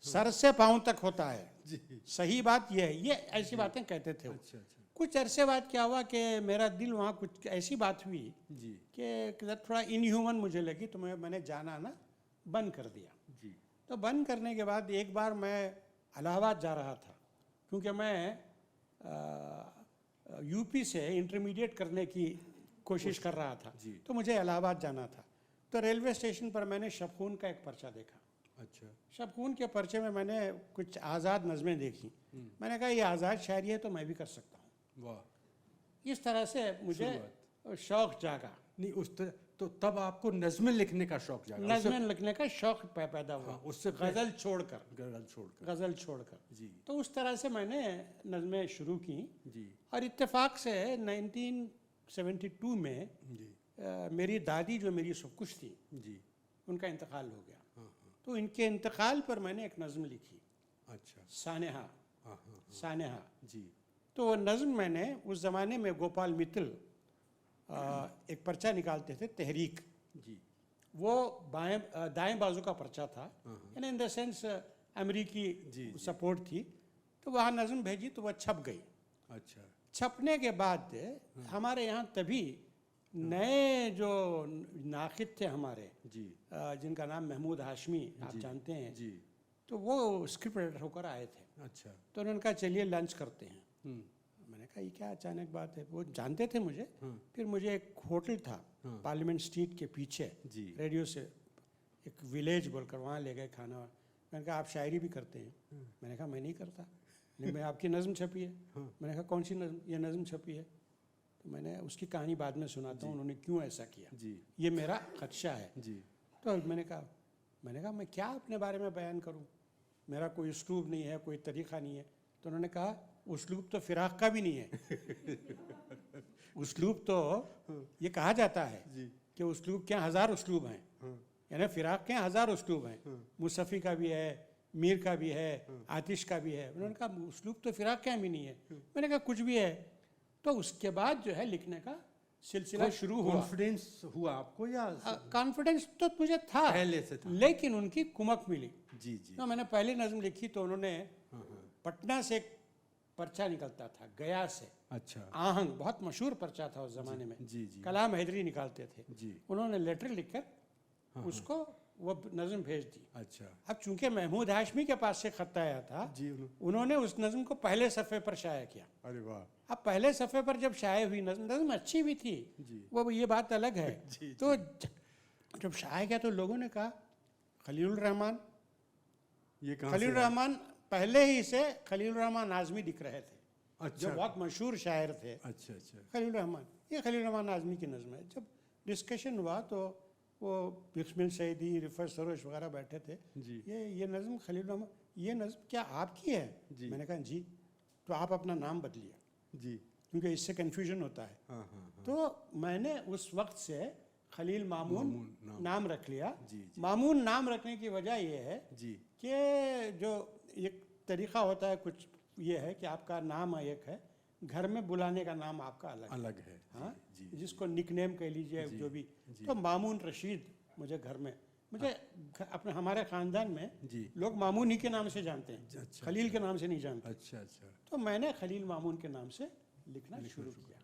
[SPEAKER 3] सर से पाँव तक होता है।
[SPEAKER 2] जी
[SPEAKER 3] सही बात यह है। ये ऐसी बातें कहते थे वो।
[SPEAKER 2] अच्छा अच्छा
[SPEAKER 3] कुछ अरसे बाद क्या हुआ कि मेरा दिल वहाँ कुछ ऐसी बात हुई
[SPEAKER 2] जी
[SPEAKER 3] कि थोड़ा इनह्यूमन मुझे लगी, तो मैंने जाना ना बंद कर दिया।
[SPEAKER 2] जी
[SPEAKER 3] तो बंद करने के बाद एक बार मैं इलाहाबाद जा रहा था, क्योंकि मैं यूपी से इंटरमीडिएट करने की कोशिश कर रहा था।
[SPEAKER 2] जी।
[SPEAKER 3] तो मुझे इलाहाबाद जाना था। तो रेलवे स्टेशन पर मैंने शबखून का एक पर्चा देखा।
[SPEAKER 2] अच्छा
[SPEAKER 3] शबखून के पर्चे में मैंने कुछ आज़ाद नज़में देखी। मैंने कहा ये आज़ाद शायरी है तो मैं भी कर सकता हूँ।
[SPEAKER 2] वाह।
[SPEAKER 3] इस तरह से मुझे शौक़ जागा।
[SPEAKER 2] नहीं तो तब आपको नज़में लिखने का शौक जागा?
[SPEAKER 3] नज़में लिखने का शौक़ पैदा हुआ।
[SPEAKER 2] हाँ, उससे
[SPEAKER 3] गज़ल छोड़कर
[SPEAKER 2] गज़ल छोड़कर
[SPEAKER 3] जी। तो उस तरह से मैंने नज़में शुरू की
[SPEAKER 2] जी
[SPEAKER 3] और इत्तेफाक से 1972 में
[SPEAKER 2] जी
[SPEAKER 3] मेरी दादी जो मेरी सब कुछ थी
[SPEAKER 2] जी
[SPEAKER 3] उनका इंतकाल हो गया।
[SPEAKER 2] हाँ हाँ
[SPEAKER 3] तो इनके इंतकाल पर मैंने एक नज़म लिखी,
[SPEAKER 2] अच्छा
[SPEAKER 3] सानेहा।
[SPEAKER 2] हाँ हाँ
[SPEAKER 3] सानेहा
[SPEAKER 2] जी
[SPEAKER 3] तो वो नज़म मैंने उस ज़माने में गोपाल मित्तल एक पर्चा निकालते थे तहरीक
[SPEAKER 2] जी
[SPEAKER 3] वो दाएं बाजू का पर्चा था, यानी इन द सेंस अमेरिकी सपोर्ट थी। तो वहाँ नज़म भेजी तो वह छप गई।
[SPEAKER 2] अच्छा
[SPEAKER 3] छपने के बाद हमारे यहाँ तभी नए जो नाक़िद थे हमारे
[SPEAKER 2] जी
[SPEAKER 3] जिनका नाम महमूद हाशमी आप जानते हैं,
[SPEAKER 2] जी
[SPEAKER 3] तो वो स्क्रिप्ट राइटर होकर आए थे।
[SPEAKER 2] अच्छा
[SPEAKER 3] तो उन्होंने कहा चलिए लंच करते हैं। मैंने कहा ये क्या अचानक बात है। वो जानते थे मुझे। फिर मुझे एक होटल था पार्लियामेंट स्ट्रीट के पीछे
[SPEAKER 2] जी
[SPEAKER 3] रेडियो से एक विलेज बोलकर, वहाँ ले गए खाना। मैंने कहा आप शायरी भी करते हैं? मैंने कहा मैं नहीं करता। नहीं, मैं आपकी नज़म छपी है। मैंने कहा कौन सी नज़म? ये नज़म छपी है। तो मैंने उसकी कहानी बाद में सुनाता हूँ उन्होंने क्यों ऐसा किया।
[SPEAKER 2] जी
[SPEAKER 3] ये मेरा खदशा है।
[SPEAKER 2] जी
[SPEAKER 3] तो मैंने कहा मैं क्या अपने बारे में बयान करूँ, मेरा कोई उसलूब नहीं है, कोई तरीक़ा नहीं है। तो उन्होंने कहा उसलूब तो फिराक का भी नहीं है। उसलूब तो ये कहा जाता है कि उसलूब क्या 1000 उसलूब हैं, यानी फिराक के 1000 उसलूब हैं। मुसफ़ी का भी है, मीर का भी है, आतिश का भी है। उन्होंने कहा उसलूब तो फिराक क्या भी नहीं है। मैंने कहा कुछ भी है। तो उसके बाद जो है लिखने का सिलसिला शुरू हुआ।
[SPEAKER 2] कॉन्फिडेंस हुआ आपको या
[SPEAKER 3] कॉन्फिडेंस तो मुझे था
[SPEAKER 2] पहले से था?
[SPEAKER 3] लेकिन उनकी कुमक मिली।
[SPEAKER 2] जी जी
[SPEAKER 3] तो मैंने पहली नज़म लिखी तो उन्होंने पटना से एक पर्चा निकलता था गया से,
[SPEAKER 2] अच्छा
[SPEAKER 3] आहंग बहुत मशहूर पर्चा था उस ज़माने में।
[SPEAKER 2] जी जी
[SPEAKER 3] कलाम हैदरी निकालते थे।
[SPEAKER 2] जी
[SPEAKER 3] उन्होंने लेटर लिखकर उसको वो नज़म भेज दी।
[SPEAKER 2] अच्छा
[SPEAKER 3] अब चूंकि महमूद हाशमी के पास से खत आया था,
[SPEAKER 2] जी
[SPEAKER 3] उन्होंने उस नज़म को पहले सफ़े पर शाया किया।
[SPEAKER 2] अरे वाह
[SPEAKER 3] अब पहले सफ़े पर जब शाया हुई नज़म अच्छी भी थी, वो ये बात अलग है। तो जब शाया किया तो लोगों ने कहा खलीलुर रहमान,
[SPEAKER 2] ये कहाँ
[SPEAKER 3] खलीलुर
[SPEAKER 2] से
[SPEAKER 3] रहमान पहले ही से खलीलुर रहमान आज़मी दिख रहे थे,
[SPEAKER 2] अच्छा
[SPEAKER 3] जो बहुत मशहूर शायर थे।
[SPEAKER 2] अच्छा अच्छा
[SPEAKER 3] खलीलुर रहमान, ये खलीलुर रहमान आज़मी की नज़म है। जब डिस्कशन हुआ तो वो बिस्मिल सईदी, रिफत सरोश वगैरह बैठे थे।
[SPEAKER 2] जी।
[SPEAKER 3] ये नज़्म खलील मोहम्मद, ये नज़्म क्या आपकी है?
[SPEAKER 2] जी।
[SPEAKER 3] मैंने कहा जी। तो आप अपना नाम बदलिए,
[SPEAKER 2] जी।
[SPEAKER 3] क्योंकि इससे कन्फ्यूजन होता है।
[SPEAKER 2] हाँ हाँ हाँ।
[SPEAKER 3] तो मैंने उस वक्त से खलील मामून
[SPEAKER 2] मामून
[SPEAKER 3] नाम रख लिया।
[SPEAKER 2] जी, जी।
[SPEAKER 3] मामून नाम रखने की वजह ये है
[SPEAKER 2] जी।
[SPEAKER 3] कि जो एक तरीक़ा होता है, कुछ ये है कि आपका नाम एक है, घर में बुलाने का नाम आपका अलग
[SPEAKER 2] है।
[SPEAKER 3] हाँ,
[SPEAKER 2] जी,
[SPEAKER 3] जिसको निकनेम कह लीजिए,
[SPEAKER 2] जी,
[SPEAKER 3] जो भी।
[SPEAKER 2] जी।
[SPEAKER 3] तो मामून रशीद मुझे घर में, मुझे अपने हमारे ख़ानदान में
[SPEAKER 2] जी।
[SPEAKER 3] लोग मामून ही के नाम से जानते हैं,
[SPEAKER 2] अच्छा,
[SPEAKER 3] खलील के नाम से नहीं जानते।
[SPEAKER 2] अच्छा अच्छा।
[SPEAKER 3] तो मैंने खलील मामून के नाम से लिखना शुरू किया।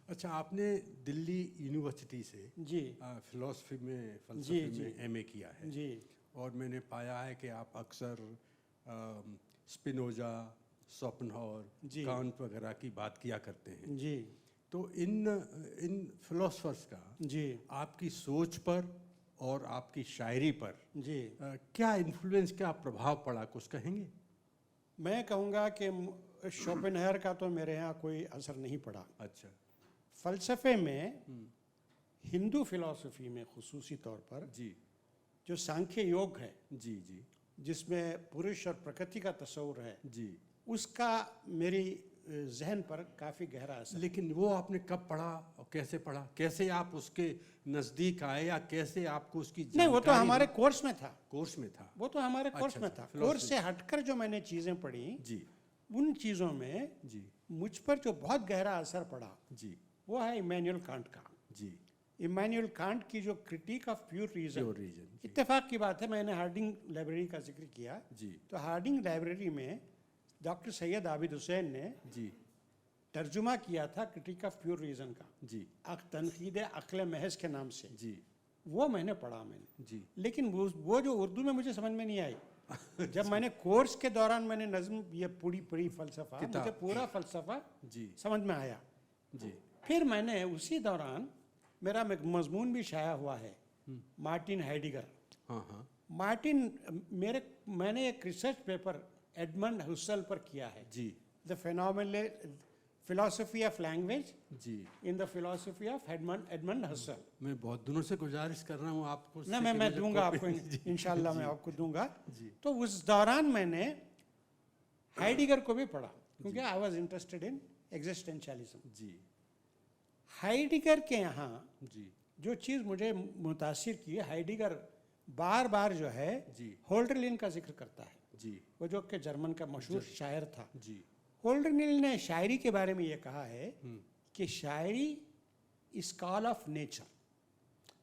[SPEAKER 2] अच्छा, आपने दिल्ली यूनिवर्सिटी से
[SPEAKER 3] जी
[SPEAKER 2] फिलॉसफी में,
[SPEAKER 3] जी,
[SPEAKER 2] फ़लसफ़े
[SPEAKER 3] जी।
[SPEAKER 2] में एमए किया है।
[SPEAKER 3] जी
[SPEAKER 2] और मैंने पाया है कि आप अक्सर स्पिनोजा, शोपेनहावर,
[SPEAKER 3] जी।
[SPEAKER 2] कांट वगैरह की बात किया करते हैं।
[SPEAKER 3] जी
[SPEAKER 2] तो इन फिलोसफर्स का
[SPEAKER 3] जी
[SPEAKER 2] आपकी सोच पर और आपकी शायरी पर
[SPEAKER 3] जी
[SPEAKER 2] क्या इन्फ्लुएंस, क्या प्रभाव पड़ा, कुछ कहेंगे?
[SPEAKER 3] मैं कहूँगा कि शोपेनहावर का तो मेरे यहाँ कोई असर नहीं पड़ा।
[SPEAKER 2] अच्छा।
[SPEAKER 3] फ़लसफ़े में, हिंदू फिलॉसफी में ख़ुसूसी तौर पर,
[SPEAKER 2] जी
[SPEAKER 3] जो सांख्य योग है,
[SPEAKER 2] जी जी
[SPEAKER 3] जिसमें पुरुष और प्रकृति का तस्वुर है,
[SPEAKER 2] जी।
[SPEAKER 3] उसका मेरी जहन पर काफ़ी गहरा असर।
[SPEAKER 2] लेकिन वो आपने कब पढ़ा और कैसे पढ़ा? कैसे आप उसके नज़दीक आए, या कैसे आपको उसकी
[SPEAKER 3] नहीं, वो तो
[SPEAKER 2] जानकारी
[SPEAKER 3] हमारे कोर्स में था।
[SPEAKER 2] कोर्स में था?
[SPEAKER 3] वो तो हमारे कोर्स
[SPEAKER 2] अच्छा,
[SPEAKER 3] में था।
[SPEAKER 2] philosophy।
[SPEAKER 3] कोर्स से हटकर जो मैंने चीज़ें पढ़ी,
[SPEAKER 2] जी
[SPEAKER 3] उन चीज़ों में
[SPEAKER 2] जी
[SPEAKER 3] मुझ पर जो बहुत गहरा असर पड़ा,
[SPEAKER 2] जी
[SPEAKER 3] वो है इमैनुअल कांट का।
[SPEAKER 2] जी।
[SPEAKER 3] इमैनुअल कांट की जो critique of pure reason.
[SPEAKER 2] Pure reason.
[SPEAKER 3] इत्तेफाक की बात है, मैंने हार्डिंग लाइब्रेरी का जिक्र किया।
[SPEAKER 2] जी
[SPEAKER 3] तो हार्डिंग लाइब्रेरी में डॉक्टर सैयद आबिद हुसैन ने
[SPEAKER 2] जी
[SPEAKER 3] तर्जुमा किया था क्रिटिक ऑफ प्योर रीजन का,
[SPEAKER 2] जी
[SPEAKER 3] तनकीद अक्ल महज के नाम से।
[SPEAKER 2] जी
[SPEAKER 3] वो मैंने पढ़ा मैंने,
[SPEAKER 2] जी।
[SPEAKER 3] लेकिन वो जो उर्दू में मुझे समझ में नहीं आई। जब मैंने कोर्स के दौरान मैंने नज़्म ये पूरी पढ़ी फ़लसफ़ा,
[SPEAKER 2] किताब।
[SPEAKER 3] मुझे पूरा फ़लसफ़ा
[SPEAKER 2] जी
[SPEAKER 3] समझ में आया।
[SPEAKER 2] जी
[SPEAKER 3] फिर मैंने उसी दौरान, मेरा मजमून भी शाया हुआ है, मार्टिन हाइडिगर।
[SPEAKER 2] हाँ हाँ
[SPEAKER 3] मैंने एक रिसर्च पेपर एडमंड हसल पर किया है,
[SPEAKER 2] जी
[SPEAKER 3] the phenomenal philosophy of language
[SPEAKER 2] जी।
[SPEAKER 3] In the philosophy of Edmund Husserl.
[SPEAKER 2] मैं बहुत दिनों से गुजारिश कर रहा हूँ आपको
[SPEAKER 3] ना,
[SPEAKER 2] कि
[SPEAKER 3] मैं
[SPEAKER 2] मुझे
[SPEAKER 3] दूंगा
[SPEAKER 2] कॉपी-
[SPEAKER 3] आपको,
[SPEAKER 2] जी,
[SPEAKER 3] इंशाल्लाह
[SPEAKER 2] जी,
[SPEAKER 3] मैं आपको दूंगा।
[SPEAKER 2] जी।
[SPEAKER 3] तो उस दौरान मैंने हाइडिगर को भी पढ़ा, क्योंकि I was interested in existentialism.
[SPEAKER 2] जी
[SPEAKER 3] हाइडिगर के यहाँ
[SPEAKER 2] जी
[SPEAKER 3] जो चीज़ मुझे मुतासिर की, हाइडिगर बार बार जो है
[SPEAKER 2] जी
[SPEAKER 3] होल्डरलिन का जिक्र करता है,
[SPEAKER 2] जी
[SPEAKER 3] वो जो कि जर्मन का मशहूर शायर था।
[SPEAKER 2] जी
[SPEAKER 3] होल्डरलिन ने शायरी के बारे में ये कहा है कि शायरी is call of nature,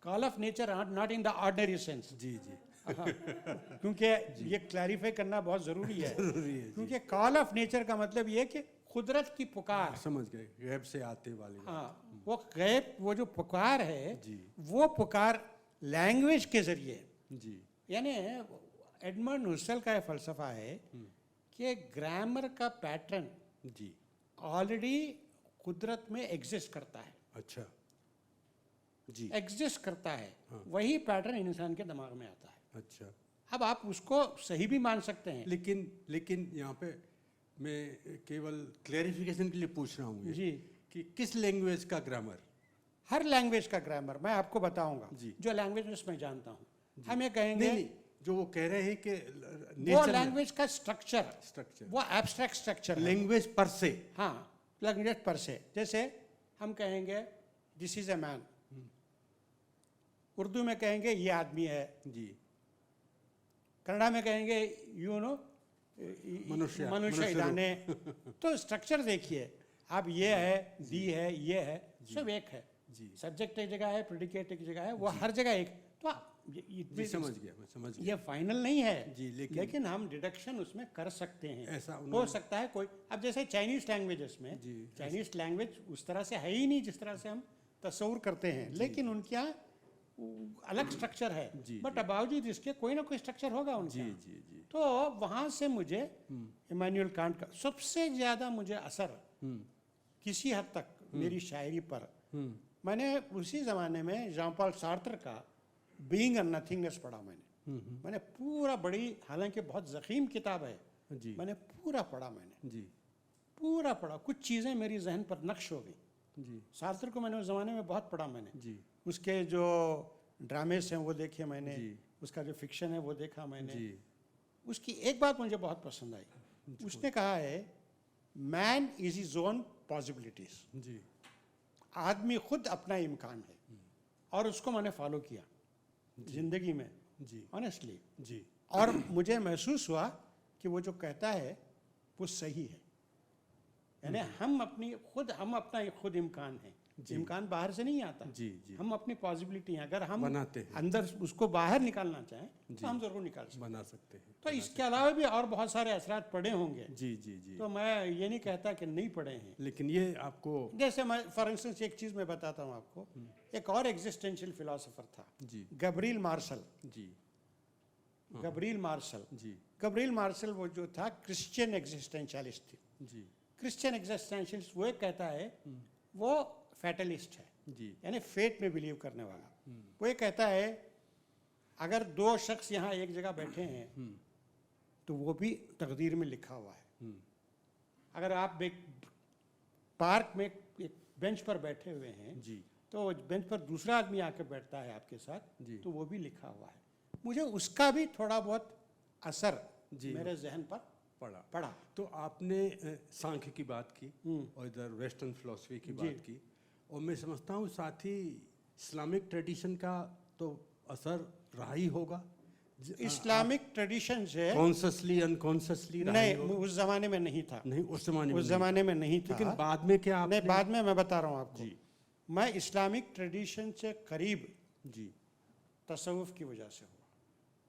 [SPEAKER 3] call of nature not in the ordinary sense.
[SPEAKER 2] जी जी
[SPEAKER 3] क्योंकि ये क्लैरिफाई करना बहुत ज़रूरी है,
[SPEAKER 2] जरूरी है। जी।
[SPEAKER 3] क्योंकि कॉल ऑफ नेचर का मतलब ये कि कुदरत की पुकार।
[SPEAKER 2] समझ गए, गैब से आते वाली बात।
[SPEAKER 3] हाँ, वो गैब, वो जो पुकार है,
[SPEAKER 2] जी।
[SPEAKER 3] वो पुकार लैंग्वेज के ज़रिए,
[SPEAKER 2] जी
[SPEAKER 3] यानी एडमंड हसल का ये फ़लसफ़ा है कि ग्रामर का पैटर्न
[SPEAKER 2] जी।
[SPEAKER 3] ऑलरेडी कुदरत में एग्जिस्ट करता है,
[SPEAKER 2] अच्छा जी।
[SPEAKER 3] एग्जिस्ट करता है।
[SPEAKER 2] हाँ।
[SPEAKER 3] वही पैटर्न इंसान के दिमाग में आता है।
[SPEAKER 2] अच्छा,
[SPEAKER 3] अब आप उसको सही भी मान सकते हैं।
[SPEAKER 2] लेकिन यहाँ पे मैं केवल क्लैरिफिकेशन के लिए पूछ रहा हूँ ये,
[SPEAKER 3] जी।
[SPEAKER 2] कि किस लैंग्वेज का ग्रामर?
[SPEAKER 3] हर लैंग्वेज का ग्रामर मैं आपको बताऊंगा,
[SPEAKER 2] जी।
[SPEAKER 3] जो लैंग्वेज मैं जानता हूँ। हम ये कहेंगे
[SPEAKER 2] नहीं नहीं, जो वो कह रहे हैं कि
[SPEAKER 3] वो
[SPEAKER 2] नेचर
[SPEAKER 3] लैंग्वेज का स्ट्रक्चर,
[SPEAKER 2] स्ट्रक्चर,
[SPEAKER 3] वो एब्स्ट्रैक्ट स्ट्रक्चर है।
[SPEAKER 2] लैंग्वेज पर से।
[SPEAKER 3] हाँ, लैंग्वेज पर से। जैसे हम कहेंगे this is a man, Urdu में कहेंगे ये आदमी है,
[SPEAKER 2] जी।
[SPEAKER 3] कन्नड़ा में कहेंगे यू नो
[SPEAKER 2] मनुष्य
[SPEAKER 3] मनुष्य इदाने। तो स्ट्रक्चर देखिए आप, ये है, दी है, ये है, सब एक है।
[SPEAKER 2] जी।
[SPEAKER 3] सब्जेक्ट एक जगह है, प्रेडिकेट एक जगह है, वो हर जगह एक। तो
[SPEAKER 2] जी, समझ गया, मैं समझ गया।
[SPEAKER 3] ये फाइनल नहीं है
[SPEAKER 2] जी,
[SPEAKER 3] लेकिन हम डिडक्शन उसमें कर सकते हैं।
[SPEAKER 2] ऐसा
[SPEAKER 3] हो
[SPEAKER 2] उन्होंने-
[SPEAKER 3] सकता है कोई, अब जैसे चाइनीज लैंग्वेजेस में,
[SPEAKER 2] जी,
[SPEAKER 3] चाइनीज लैंग्वेज उस तरह से है ही नहीं जिस तरह से हम तस्वुर करते हैं, लेकिन उनके यहाँ अलग स्ट्रक्चर है।
[SPEAKER 2] जी,
[SPEAKER 3] बट बावजूद इसके कोई ना कोई स्ट्रक्चर होगा उनके
[SPEAKER 2] जी
[SPEAKER 3] यहाँ।
[SPEAKER 2] जी जी।
[SPEAKER 3] तो वहाँ से मुझे इमैनुअल कांट का सबसे ज़्यादा मुझे असर किसी हद तक मेरी शायरी पर, मैंने उसी ज़माने में जॉन पॉल सार्त्र का बीइंग एंड नथिंगनेस पढ़ा मैंने पूरा, बड़ी हालांकि बहुत ज़ख़ीम किताब है,
[SPEAKER 2] जी
[SPEAKER 3] मैंने पूरा पढ़ा, मैंने
[SPEAKER 2] जी
[SPEAKER 3] पूरा पढ़ा। कुछ चीज़ें मेरी जहन पर नक्श हो गई।
[SPEAKER 2] जी
[SPEAKER 3] सार्त्र को मैंने उस ज़माने में बहुत पढ़ा मैंने।
[SPEAKER 2] जी
[SPEAKER 3] उसके जो ड्रामेस हैं वो देखे मैंने,
[SPEAKER 2] जी।
[SPEAKER 3] उसका जो फिक्शन है वो देखा मैंने।
[SPEAKER 2] जी
[SPEAKER 3] उसकी एक बात मुझे बहुत पसंद आई, उसने कहा है man is his own possibilities,
[SPEAKER 2] जी
[SPEAKER 3] आदमी खुद अपना इम्कान है, और उसको मैंने फॉलो किया जिंदगी में
[SPEAKER 2] जी
[SPEAKER 3] ऑनेस्टली,
[SPEAKER 2] जी
[SPEAKER 3] और मुझे महसूस हुआ कि वो जो कहता है वो सही है। यानी हम अपना खुद इम्कान है, इम्कान बाहर से नहीं आता,
[SPEAKER 2] जी जी
[SPEAKER 3] हम अपनी पॉसिबिलिटी हैं, अगर हम
[SPEAKER 2] बनाते हैं,
[SPEAKER 3] अंदर उसको बाहर निकालना चाहें तो हम जरूर निकाल सकते
[SPEAKER 2] बना सकते हैं।
[SPEAKER 3] हैं। तो इसके अलावा भी और बहुत सारे असरात पड़े होंगे,
[SPEAKER 2] जी जी जी
[SPEAKER 3] तो मैं ये नहीं कहता कि नहीं पड़े हैं।
[SPEAKER 2] लेकिन ये आपको
[SPEAKER 3] जैसे मैं फॉर इंस्टेंस एक चीज़ मैं बताता हूँ आपको, एक और एग्जिस्टेंशियल फिलोसोफर था,
[SPEAKER 2] जी
[SPEAKER 3] गब्रिएल मार्शल।
[SPEAKER 2] जी
[SPEAKER 3] गब्रिएल मार्शल,
[SPEAKER 2] जी
[SPEAKER 3] गब्रिएल मार्शल वो जो था क्रिश्चियन एग्जिस्टेंशियलिस्ट थी।
[SPEAKER 2] जी
[SPEAKER 3] क्रिश्चियन एग्जिस्टेंशियलिस्ट वो एक कहता है, वो फैटलिस्ट है,
[SPEAKER 2] जी
[SPEAKER 3] यानी फेट में बिलीव करने वाला। वो ये कहता है अगर दो शख्स यहाँ एक जगह बैठे हैं तो वो भी तकदीर में लिखा हुआ है। अगर आप एक पार्क में एक बेंच पर बैठे हुए हैं
[SPEAKER 2] जी
[SPEAKER 3] तो बेंच पर दूसरा आदमी आकर बैठता है आपके साथ,
[SPEAKER 2] जी।
[SPEAKER 3] तो वो भी लिखा हुआ है। मुझे उसका भी थोड़ा बहुत असर
[SPEAKER 2] जी।
[SPEAKER 3] मेरे जहन पर पड़ा।
[SPEAKER 2] तो आपने सांख्य की बात की और इधर वेस्टर्न फिलॉसफी की
[SPEAKER 3] जी।
[SPEAKER 2] बात की, और मैं समझता हूँ साथ ही इस्लामिक ट्रेडिशन का तो असर रहा ही होगा।
[SPEAKER 3] इस्लामिक ट्रेडिशन से
[SPEAKER 2] कॉन्शियसली अनकॉन्शियसली रहा ही
[SPEAKER 3] नहीं,
[SPEAKER 2] होगा।
[SPEAKER 3] उस जमाने में नहीं था,
[SPEAKER 2] नहीं उस जमाने में
[SPEAKER 3] उस
[SPEAKER 2] नहीं।
[SPEAKER 3] जमाने में नहीं था।
[SPEAKER 2] लेकिन बाद में क्या
[SPEAKER 3] नहीं,
[SPEAKER 2] आपने
[SPEAKER 3] बाद में मैं बता रहा हूँ आपको।
[SPEAKER 2] जी
[SPEAKER 3] मैं इस्लामिक ट्रेडिशन से करीब
[SPEAKER 2] जी
[SPEAKER 3] तसव्वुफ की वजह से हुआ।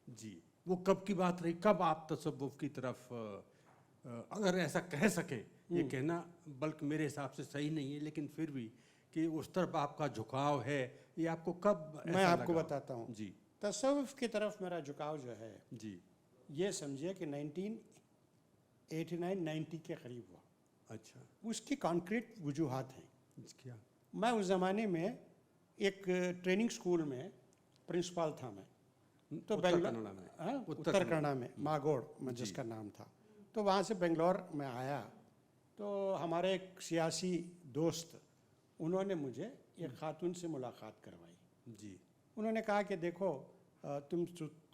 [SPEAKER 2] जी वो कब की बात रही, कब आप तसव्वुफ की तरफ अगर ऐसा कह सके, ये कहना बल्कि मेरे हिसाब से सही नहीं है, लेकिन फिर भी कि उस तरफ आपका झुकाव है, ये आपको कब
[SPEAKER 3] मैं
[SPEAKER 2] ऐसा
[SPEAKER 3] आपको
[SPEAKER 2] लगा?
[SPEAKER 3] बताता हूँ।
[SPEAKER 2] जी
[SPEAKER 3] तसव्वुफ की तरफ मेरा झुकाव जो है,
[SPEAKER 2] जी
[SPEAKER 3] ये समझिए कि 1989-90 के करीब हुआ।
[SPEAKER 2] अच्छा
[SPEAKER 3] उसकी कॉन्क्रीट वजूहात हैं।
[SPEAKER 2] क्या
[SPEAKER 3] मैं उस ज़माने में एक ट्रेनिंग स्कूल में प्रिंसिपल था मैं, तो
[SPEAKER 2] उत्तर
[SPEAKER 3] बेंगलोर,
[SPEAKER 2] कन्नड़ा में।
[SPEAKER 3] हाँ,
[SPEAKER 2] उत्तर
[SPEAKER 3] उत्तर कन्नड़ा में मागोड़ में जिसका नाम था। तो वहाँ से बेंगलोर में आया, तो हमारे एक सियासी दोस्त, उन्होंने मुझे एक खातून से मुलाकात करवाई।
[SPEAKER 2] जी
[SPEAKER 3] उन्होंने कहा कि देखो तुम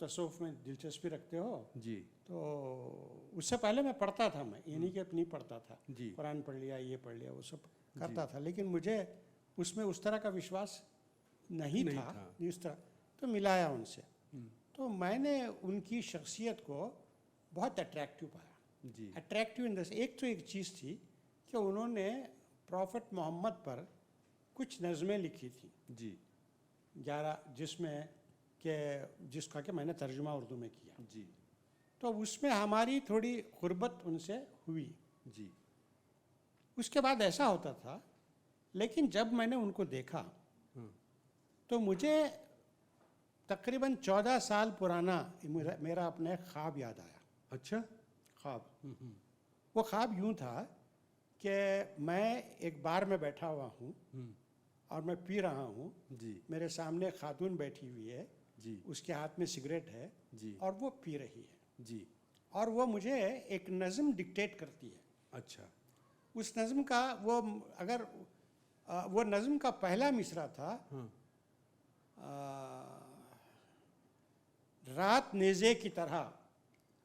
[SPEAKER 3] तसव्वुफ में दिलचस्पी रखते हो,
[SPEAKER 2] जी
[SPEAKER 3] तो उससे पहले मैं पढ़ता था, मैं ये नहीं कि नहीं पढ़ता था,
[SPEAKER 2] जी
[SPEAKER 3] कुरान पढ़ लिया, ये पढ़ लिया, वो सब करता था, लेकिन मुझे उसमें उस तरह का विश्वास नहीं था इस तरह। तो मिलाया उनसे, तो मैंने उनकी शख्सियत को बहुत अट्रैक्टिव पाया।
[SPEAKER 2] जी
[SPEAKER 3] अट्रैक्टिव इन द एक तो एक चीज़ थी कि उन्होंने प्रॉफिट मोहम्मद पर कुछ नज़में लिखी थी
[SPEAKER 2] जी
[SPEAKER 3] 11, जिसका कि मैंने तर्जुमा उर्दू में किया।
[SPEAKER 2] जी
[SPEAKER 3] तो उसमें हमारी थोड़ी गुर्बत उनसे हुई।
[SPEAKER 2] जी
[SPEAKER 3] उसके बाद ऐसा होता था, लेकिन जब मैंने उनको देखा तो मुझे तकरीबन 14 साल पुराना मेरा अपना एक ख्वाब याद आया।
[SPEAKER 2] अच्छा
[SPEAKER 3] ख्वाब, वो ख्वाब यूं था कि मैं एक बार में बैठा हुआ हूँ और मैं पी रहा हूँ,
[SPEAKER 2] जी
[SPEAKER 3] मेरे सामने खातून बैठी हुई है,
[SPEAKER 2] जी
[SPEAKER 3] उसके हाथ में सिगरेट है
[SPEAKER 2] जी
[SPEAKER 3] और वो पी रही है,
[SPEAKER 2] जी
[SPEAKER 3] और वो मुझे एक नज़म डिक्टेट करती है।
[SPEAKER 2] अच्छा
[SPEAKER 3] उस नज़म का वो नज़म का पहला मिसरा था,
[SPEAKER 2] हाँ
[SPEAKER 3] रात नेज़े की तरह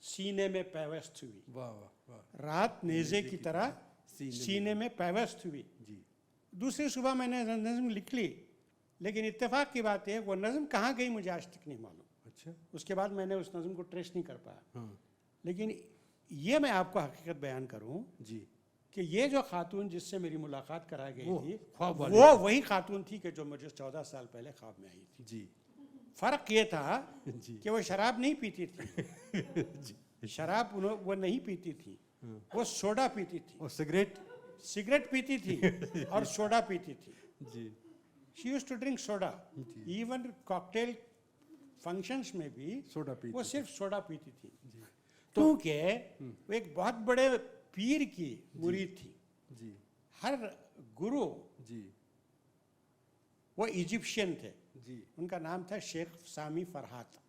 [SPEAKER 3] सीने में पैवस्त हुई।
[SPEAKER 2] वाह वाह वाह
[SPEAKER 3] रात नेज़े की तरह सीने में पैवस्त हुई।
[SPEAKER 2] जी
[SPEAKER 3] दूसरी सुबह मैंने नज़म लिख ली, लेकिन इत्तेफाक की बात है वो नज़म कहाँ गई मुझे आज तक नहीं मालूम।
[SPEAKER 2] अच्छा
[SPEAKER 3] उसके बाद मैंने उस नज़म को ट्रेस नहीं कर पाया।
[SPEAKER 2] हाँ
[SPEAKER 3] लेकिन ये मैं आपको हकीकत बयान करूं
[SPEAKER 2] जी
[SPEAKER 3] कि ये जो खातून जिससे मेरी मुलाकात कराई गई
[SPEAKER 2] वो
[SPEAKER 3] थी,
[SPEAKER 2] ख्वाब वाली।
[SPEAKER 3] वो वही खातून थी कि जो मुझे 14 साल पहले ख्वाब में आई थी।
[SPEAKER 2] जी
[SPEAKER 3] फ़र्क ये था
[SPEAKER 2] जी
[SPEAKER 3] कि वो शराब नहीं पीती थी, शराब वो नहीं पीती थी, वो सोडा पीती थी,
[SPEAKER 2] और सिगरेट
[SPEAKER 3] सिगरेट पीती थी और सोडा पीती थी।
[SPEAKER 2] जी
[SPEAKER 3] she used to drink soda, even cocktail functions में भी
[SPEAKER 2] सोडा पीती
[SPEAKER 3] वो सिर्फ सोडा पीती थी,
[SPEAKER 2] तो
[SPEAKER 3] क्योंकि वो एक बहुत बड़े पीर की मुरीद थी।
[SPEAKER 2] जी
[SPEAKER 3] हर गुरु
[SPEAKER 2] जी
[SPEAKER 3] वो इजिप्शियन थे,
[SPEAKER 2] जी
[SPEAKER 3] उनका नाम था शेख सामी फरहात।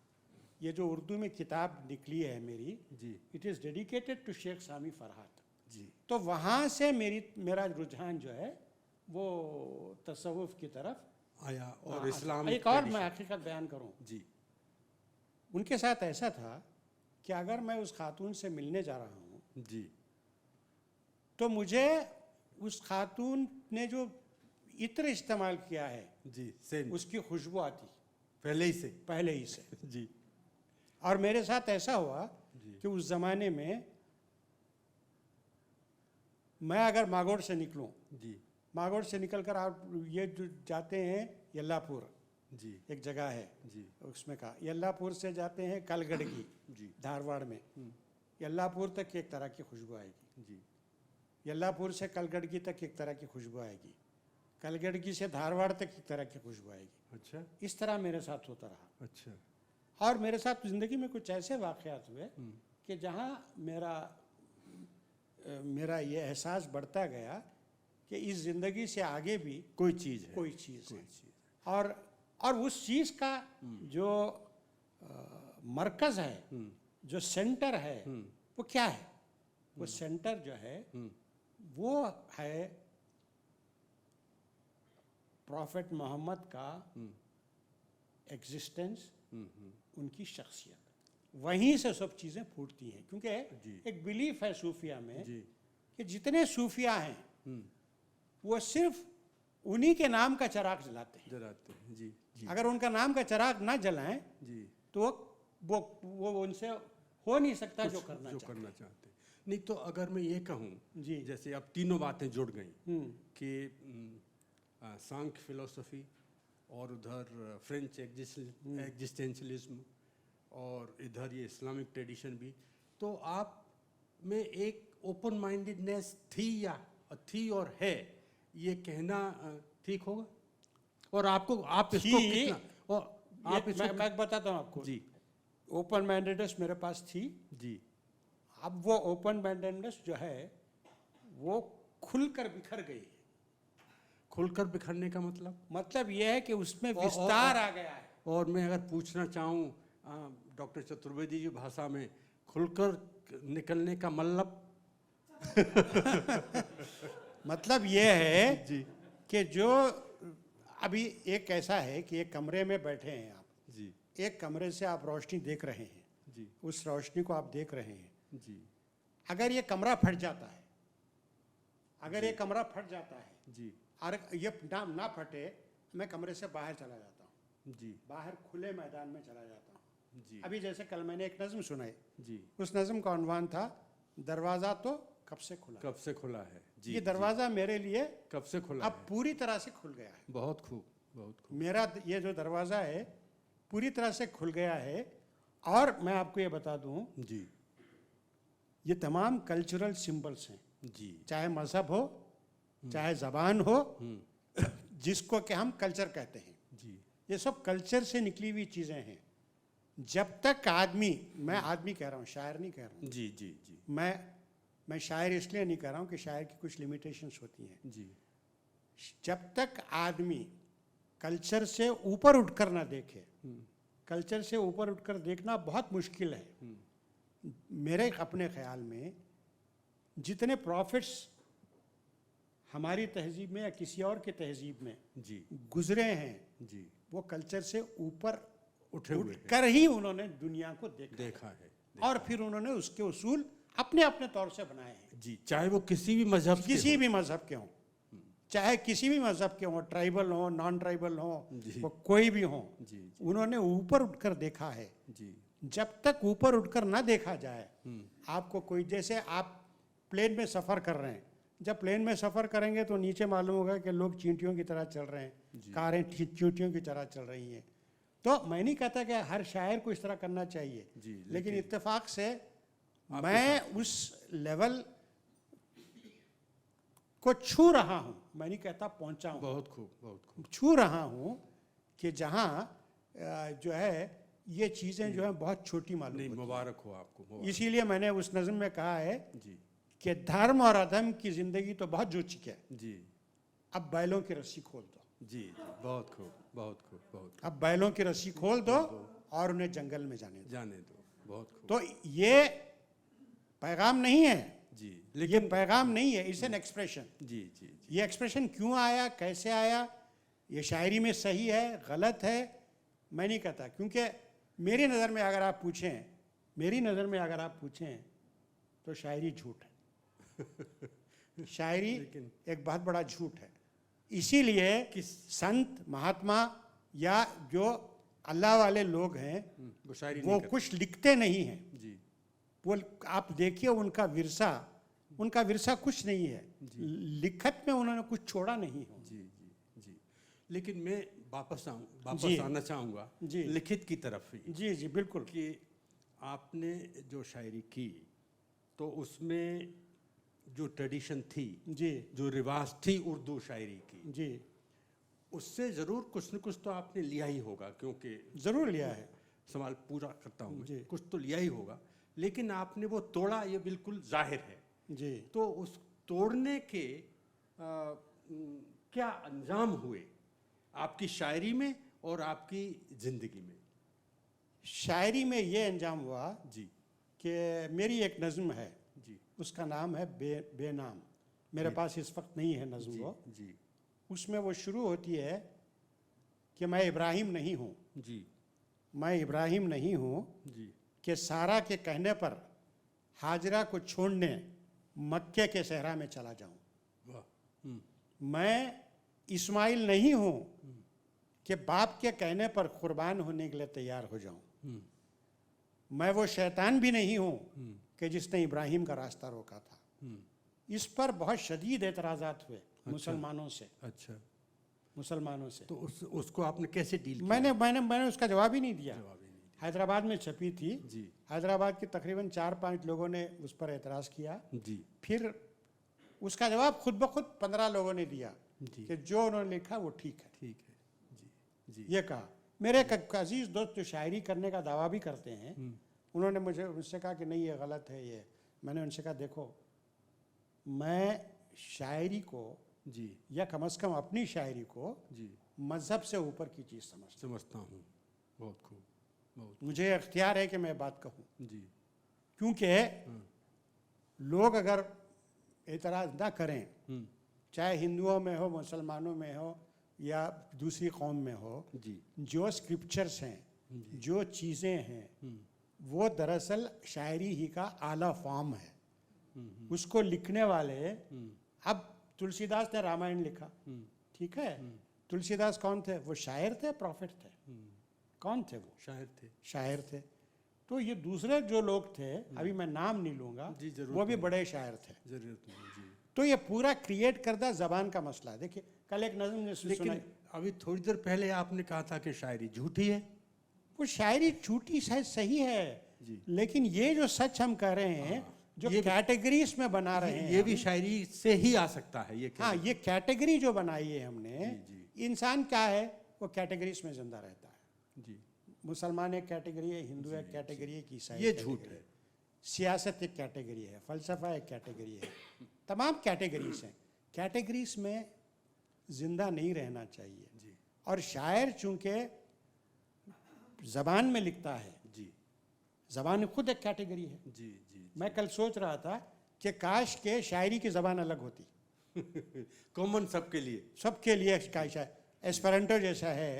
[SPEAKER 3] ये जो उर्दू में किताब निकली है मेरी,
[SPEAKER 2] जी
[SPEAKER 3] it is dedicated to Sheikh Sami Farhat.
[SPEAKER 2] जी
[SPEAKER 3] तो वहाँ से मेरा रुझान जो है वो तसव्वुफ की तरफ
[SPEAKER 2] आया और इस्लाम
[SPEAKER 3] एक और मैं हकीकत बयान करूं,
[SPEAKER 2] जी
[SPEAKER 3] उनके साथ ऐसा था कि अगर मैं उस खातून से मिलने जा रहा हूं
[SPEAKER 2] जी
[SPEAKER 3] तो मुझे उस खातून ने जो इत्र इस्तेमाल किया है
[SPEAKER 2] जी सेम
[SPEAKER 3] उसकी खुशबू आती
[SPEAKER 2] पहले ही से
[SPEAKER 3] पहले ही से।
[SPEAKER 2] जी
[SPEAKER 3] और मेरे साथ ऐसा हुआ
[SPEAKER 2] जी
[SPEAKER 3] कि उस ज़माने में मैं अगर मागोड़ से निकलूं,
[SPEAKER 2] जी
[SPEAKER 3] मागोड़ से निकलकर आप ये जो जाते हैं यल्लापुर,
[SPEAKER 2] जी
[SPEAKER 3] एक जगह है
[SPEAKER 2] जी
[SPEAKER 3] उसमें कहा, यल्लापुर से जाते हैं कलगड़गी
[SPEAKER 2] जी
[SPEAKER 3] धारवाड़ में, यल्लापुर तक एक तरह की खुशबू आएगी,
[SPEAKER 2] जी
[SPEAKER 3] यल्लापुर से कलगड़गी तक एक तरह की खुशबू आएगी, कलगड़गी से धारवाड़ तक एक तरह की खुशबू आएगी।
[SPEAKER 2] अच्छा
[SPEAKER 3] इस तरह मेरे साथ होता रहा।
[SPEAKER 2] अच्छा
[SPEAKER 3] और मेरे साथ ज़िंदगी में कुछ ऐसे वाक़यात हुए कि जहाँ मेरा ये एहसास बढ़ता गया कि इस ज़िंदगी से आगे भी
[SPEAKER 2] कोई चीज़ है
[SPEAKER 3] कोई चीज़ है।
[SPEAKER 2] चीज़
[SPEAKER 3] और उस चीज़ का जो मरकज़ है, जो सेंटर है, वो क्या है? वो सेंटर जो है वो है प्रॉफिट मोहम्मद का एग्जिस्टेंस, उनकी शख्सियत, वहीं से सब चीज़ें फूटती हैं। क्योंकि एक बिलीफ है सूफिया में
[SPEAKER 2] जी
[SPEAKER 3] कि जितने सूफिया हैं वो सिर्फ उन्हीं के नाम का चिराग जलाते हैं।
[SPEAKER 2] जलाते हैं जी जी
[SPEAKER 3] अगर उनका नाम का चिराग ना जलाएं
[SPEAKER 2] जी
[SPEAKER 3] तो वो उनसे हो नहीं सकता जो करना
[SPEAKER 2] जो
[SPEAKER 3] चाहते
[SPEAKER 2] करना चाहते हैं। नहीं तो अगर मैं ये कहूँ
[SPEAKER 3] जी।
[SPEAKER 2] जैसे अब तीनों बातें जुड़ गई
[SPEAKER 3] हम्म,
[SPEAKER 2] कि सांख्य फिलोसफी और उधर फ्रेंच एग्जिस्टेंशलिज्म और इधर ये इस्लामिक ट्रेडिशन भी, तो आप में एक ओपन माइंडेडनेस थी और है, ये कहना ठीक होगा? और आप इसको
[SPEAKER 3] थी,
[SPEAKER 2] कितना और आप इसको
[SPEAKER 3] मैं बताता हूँ आपको।
[SPEAKER 2] जी
[SPEAKER 3] ओपन माइंडेडनेस मेरे पास थी।
[SPEAKER 2] जी
[SPEAKER 3] अब वो ओपन माइंडेडनेस जो है वो खुलकर बिखर गई है।
[SPEAKER 2] खुलकर बिखरने का मतलब
[SPEAKER 3] ये है कि उसमें
[SPEAKER 2] और-
[SPEAKER 3] विस्तार आ गया है।
[SPEAKER 2] और मैं अगर पूछना चाहूँ डॉक्टर चतुर्वेदी जी भाषा में, खुलकर निकलने का
[SPEAKER 3] मतलब ये है
[SPEAKER 2] जी
[SPEAKER 3] कि जो अभी एक ऐसा है कि एक कमरे में बैठे हैं आप,
[SPEAKER 2] जी
[SPEAKER 3] एक कमरे से आप रोशनी देख रहे हैं,
[SPEAKER 2] जी
[SPEAKER 3] उस रोशनी को आप देख रहे हैं।
[SPEAKER 2] जी
[SPEAKER 3] अगर ये कमरा फट जाता है, अगर ये कमरा फट जाता है
[SPEAKER 2] जी
[SPEAKER 3] और ये ना फटे, मैं कमरे से बाहर चला जाता हूँ,
[SPEAKER 2] जी
[SPEAKER 3] बाहर खुले मैदान में चला जाता हूँ।
[SPEAKER 2] जी
[SPEAKER 3] अभी जैसे कल मैंने एक नज़्म सुनाई,
[SPEAKER 2] जी
[SPEAKER 3] उस नज़्म का उन्वान था दरवाज़ा तो कब से खुला।
[SPEAKER 2] कब से खुला है? जी
[SPEAKER 3] ये दरवाज़ा मेरे लिए
[SPEAKER 2] कब से खुला
[SPEAKER 3] अब
[SPEAKER 2] है?
[SPEAKER 3] पूरी तरह से खुल गया है।
[SPEAKER 2] बहुत खूब बहुत खूब।
[SPEAKER 3] मेरा ये जो दरवाज़ा है पूरी तरह से खुल गया है। और मैं आपको ये बता दूं,
[SPEAKER 2] जी
[SPEAKER 3] ये तमाम कल्चरल सिंबल्स हैं,
[SPEAKER 2] जी
[SPEAKER 3] चाहे मज़हब हो, चाहे ज़बान हो, जिसको कि हम कल्चर कहते हैं,
[SPEAKER 2] जी
[SPEAKER 3] ये सब कल्चर से निकली हुई चीज़ें हैं। जब तक आदमी, मैं आदमी कह रहा हूँ, शायर नहीं कह रहा हूँ,
[SPEAKER 2] जी जी जी
[SPEAKER 3] मैं शायर इसलिए नहीं कह रहा हूँ कि शायर की कुछ लिमिटेशंस होती हैं।
[SPEAKER 2] जी
[SPEAKER 3] जब तक आदमी कल्चर से ऊपर उठकर ना देखे, कल्चर से ऊपर उठकर देखना बहुत मुश्किल है। मेरे अपने ख्याल में जितने प्रॉफिट्स हमारी तहजीब में या किसी और की तहजीब में
[SPEAKER 2] जी
[SPEAKER 3] गुजरे हैं,
[SPEAKER 2] जी
[SPEAKER 3] वो कल्चर से ऊपर
[SPEAKER 2] उठे हुए हैं।
[SPEAKER 3] उठकर ही उन्होंने दुनिया को
[SPEAKER 2] देखा है
[SPEAKER 3] और फिर उन्होंने उसके उसूल अपने अपने तौर से बनाए हैं।
[SPEAKER 2] जी, चाहे वो किसी भी मजहब से
[SPEAKER 3] किसी
[SPEAKER 2] हो।
[SPEAKER 3] भी मजहब के हों, चाहे किसी भी मजहब के हों, ट्राइबल हों, नॉन ट्राइबल हों,
[SPEAKER 2] जी।
[SPEAKER 3] वो कोई भी हों,
[SPEAKER 2] जी
[SPEAKER 3] उन्होंने ऊपर उठकर देखा है।
[SPEAKER 2] जी
[SPEAKER 3] जब तक ऊपर उठकर ना देखा जाए, आपको कोई, जैसे आप प्लेन में सफ़र कर रहे हैं, जब प्लेन में सफ़र करेंगे तो नीचे मालूम होगा कि लोग चींटियों की तरह चल रहे हैं, कारें चींटियों की तरह चल रही हैं। तो मैं नहीं कहता कि हर शायर को इस तरह करना चाहिए,
[SPEAKER 2] जी,
[SPEAKER 3] लेकिन इत्तेफाक से मैं उस लेवल को छू रहा हूँ, मैं नहीं कहता पहुँचा हूँ,
[SPEAKER 2] बहुत खूब
[SPEAKER 3] छू रहा हूँ कि जहाँ जो है ये चीज़ें जो है बहुत छोटी मालूम
[SPEAKER 2] नहीं,
[SPEAKER 3] होती हैं।
[SPEAKER 2] मुबारक हो आपको, मुबारक।
[SPEAKER 3] इसीलिए मैंने उस नज़्म में कहा है
[SPEAKER 2] जी
[SPEAKER 3] कि धर्म और अधर्म की ज़िंदगी तो बहुत जो चुकी है,
[SPEAKER 2] जी
[SPEAKER 3] अब बैलों की रस्सी खोल दो,
[SPEAKER 2] जी बहुत खूब बहुत खूब बहुत
[SPEAKER 3] अब बैलों की रस्सी खोल दो और उन्हें जंगल में जाने दो।
[SPEAKER 2] जाने दो, बहुत खूब।
[SPEAKER 3] तो ये पैगाम नहीं है,
[SPEAKER 2] जी
[SPEAKER 3] ये
[SPEAKER 2] लेकिन
[SPEAKER 3] पैगाम नहीं है, इट्स एन एक्सप्रेशन।
[SPEAKER 2] जी जी जी
[SPEAKER 3] ये एक्सप्रेशन क्यों आया, कैसे आया, ये शायरी में सही है गलत है मैं नहीं कहता, क्योंकि मेरी नज़र में अगर आप पूछें तो शायरी झूठ है। शायरी एक बहुत बड़ा झूठ है। इसीलिए कि संत महात्मा या जो अल्लाह वाले लोग हैं
[SPEAKER 2] वो शायरी
[SPEAKER 3] वो कुछ लिखते नहीं हैं।
[SPEAKER 2] जी
[SPEAKER 3] वो आप देखिए उनका विरसा कुछ नहीं है, लिखत में उन्होंने कुछ छोड़ा नहीं हो।
[SPEAKER 2] जी जी जी। लेकिन मैं वापस
[SPEAKER 3] जी।
[SPEAKER 2] आना चाहूँगा
[SPEAKER 3] जी।
[SPEAKER 2] लिखित की तरफ ही
[SPEAKER 3] जी जी बिल्कुल।
[SPEAKER 2] कि आपने जो शायरी की तो उसमें जो ट्रेडिशन थी,
[SPEAKER 3] जी
[SPEAKER 2] जो रिवाज थी उर्दू शायरी की,
[SPEAKER 3] जी
[SPEAKER 2] उससे ज़रूर कुछ न कुछ तो आपने लिया ही होगा, क्योंकि
[SPEAKER 3] ज़रूर लिया है।
[SPEAKER 2] सवाल पूरा करता हूँ
[SPEAKER 3] जी।
[SPEAKER 2] मैं, कुछ तो लिया ही होगा, लेकिन आपने वो तोड़ा, ये बिल्कुल जाहिर है।
[SPEAKER 3] जी
[SPEAKER 2] तो उस तोड़ने के क्या अंजाम हुए आपकी शायरी में और आपकी ज़िंदगी में?
[SPEAKER 3] शायरी में ये अंजाम हुआ
[SPEAKER 2] जी
[SPEAKER 3] कि मेरी एक नज़्म है,
[SPEAKER 2] जी
[SPEAKER 3] उसका नाम है बेनाम। मेरे पास इस वक्त नहीं है नज़्म वो।
[SPEAKER 2] जी
[SPEAKER 3] उसमें वो शुरू होती है कि मैं इब्राहिम नहीं हूँ,
[SPEAKER 2] जी
[SPEAKER 3] मैं इब्राहिम नहीं हूँ
[SPEAKER 2] जी
[SPEAKER 3] कि सारा के कहने पर हाजरा को छोड़ने मक्के के सहरा में चला जाऊँ।
[SPEAKER 2] वाह।
[SPEAKER 3] मैं इस्माइल नहीं हूँ कि बाप के कहने पर कुर्बान होने के लिए तैयार हो जाऊँ। मैं वो शैतान भी नहीं हूँ कि जिसने इब्राहिम का रास्ता रोका था। इस पर बहुत शदीद एतराज़ात हुए मुसलमानों से।
[SPEAKER 2] अच्छा,
[SPEAKER 3] मुसलमानों से
[SPEAKER 2] तो उसको आपने कैसे डील किया?
[SPEAKER 3] मैंने उसका जवाब ही नहीं दिया।
[SPEAKER 2] जवाब ही नहीं
[SPEAKER 3] हैदराबाद में छपी थी।
[SPEAKER 2] जी
[SPEAKER 3] हैदराबाद के तकरीबन 4-5 लोगों ने उस पर एतराज़ किया।
[SPEAKER 2] जी
[SPEAKER 3] फिर उसका जवाब खुद ब खुद 15 लोगों ने दिया
[SPEAKER 2] जी।
[SPEAKER 3] कि जो उन्होंने लिखा वो ठीक है।
[SPEAKER 2] ठीक है। जी जी
[SPEAKER 3] ये कहा। मेरे एक अजीज़ दोस्त जो शायरी करने का दावा भी करते हैं, उन्होंने मुझसे कहा कि नहीं ये गलत है ये। मैंने उनसे कहा देखो, मैं शायरी को
[SPEAKER 2] जी
[SPEAKER 3] या कम से कम अपनी शायरी को
[SPEAKER 2] जी
[SPEAKER 3] मज़हब से ऊपर की चीज़
[SPEAKER 2] समझता हूँ। बहुत खूब, बहुत
[SPEAKER 3] मुझे इख्तियार है कि मैं बात कहूँ,
[SPEAKER 2] जी
[SPEAKER 3] क्योंकि लोग अगर एतराज़ ना करें, चाहे हिंदुओं में हो, मुसलमानों में हो या दूसरी कौम में हो,
[SPEAKER 2] जी
[SPEAKER 3] जो स्क्रिप्चर्स हैं, जो चीज़ें हैं, वो दरअसल शायरी ही का आला फॉर्म है। उसको लिखने वाले, अब तुलसीदास ने रामायण लिखा, ठीक है, तुलसीदास कौन थे? वो शायर थे, प्रॉफिट थे? कौन थे वो?
[SPEAKER 2] शायर थे।
[SPEAKER 3] शायर थे। तो ये दूसरे जो लोग थे, अभी मैं नाम नहीं लूँगा,
[SPEAKER 2] जी, जरूर
[SPEAKER 3] वो भी बड़े शायर थे।
[SPEAKER 2] जरूरत नहीं। जी।
[SPEAKER 3] तो ये पूरा क्रिएट करदा ज़बान का मसला है। देखिए कल एक नज़्म ने सुनाई,
[SPEAKER 2] लेकिन अभी थोड़ी देर पहले आपने कहा था कि शायरी झूठी है।
[SPEAKER 3] वो शायरी झूठी शायद सही है,
[SPEAKER 2] जी।
[SPEAKER 3] लेकिन ये जो सच हम कह रहे हैं, जो
[SPEAKER 2] ये भी-
[SPEAKER 3] कैटेगरीज में बना रहे हैं,
[SPEAKER 2] ये भी शायरी से ही आ सकता है ये
[SPEAKER 3] हाँ, ये कैटेगरी जो बनाई है हमने,
[SPEAKER 2] जी।
[SPEAKER 3] इंसान क्या है, वो कैटेगरीज में जिंदा रहता है।
[SPEAKER 2] जी।
[SPEAKER 3] मुसलमान एक कैटेगरी है, हिंदू एक कैटेगरी है, ईसाई
[SPEAKER 2] ये
[SPEAKER 3] एक
[SPEAKER 2] झूठ
[SPEAKER 3] कैटेगरी
[SPEAKER 2] है।
[SPEAKER 3] सियासत एक कैटेगरी है, फलसफा एक कैटेगरी है, तमाम कैटेगरीज हैं। कैटेगरीज में जिंदा नहीं रहना चाहिए।
[SPEAKER 2] जी
[SPEAKER 3] और शायर चूंकि ज़बान में लिखता है,
[SPEAKER 2] जी
[SPEAKER 3] ज़बान खुद एक कैटेगरी है।
[SPEAKER 2] जी जी
[SPEAKER 3] मैं कल सोच रहा था कि काश के शायरी की ज़बान अलग होती,
[SPEAKER 2] कॉमन सबके लिए।
[SPEAKER 3] सबके लिए। काश एस्पेरेंटो जैसा है,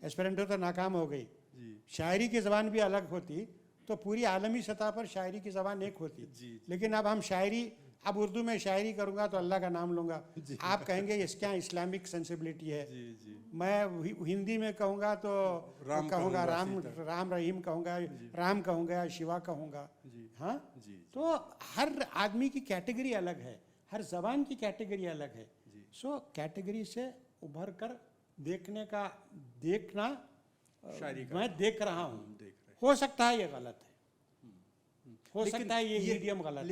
[SPEAKER 3] एस्पेरेंटो तो नाकाम हो गई,
[SPEAKER 2] जी
[SPEAKER 3] शायरी की ज़बान भी अलग होती तो पूरी आलमी सतह पर शायरी की ज़बान एक होती।
[SPEAKER 2] जी।
[SPEAKER 3] लेकिन अब हम शायरी, अब उर्दू में शायरी करूँगा तो अल्लाह का नाम लूँगा, आप कहेंगे इसका इस्लामिक सेंसिबिलिटी है।
[SPEAKER 2] जी जी
[SPEAKER 3] मैं हिंदी में कहूँगा तो
[SPEAKER 2] राम
[SPEAKER 3] कहूँगा
[SPEAKER 2] कहूँगा,
[SPEAKER 3] राम, राम रहीम कहूँगा, राम कहूँगा, शिवा कहूँगा। हाँ,
[SPEAKER 2] जी
[SPEAKER 3] तो हर आदमी की कैटेगरी अलग है, हर जबान की कैटेगरी अलग है। सो कैटेगरी से उभर कर देखना
[SPEAKER 2] शायरी का
[SPEAKER 3] मैं देख रहा हूँ।
[SPEAKER 2] देख रहे
[SPEAKER 3] हो सकता है ये गलत है, हो
[SPEAKER 2] लेकिन
[SPEAKER 3] सकता है ये मीडियम गलत है।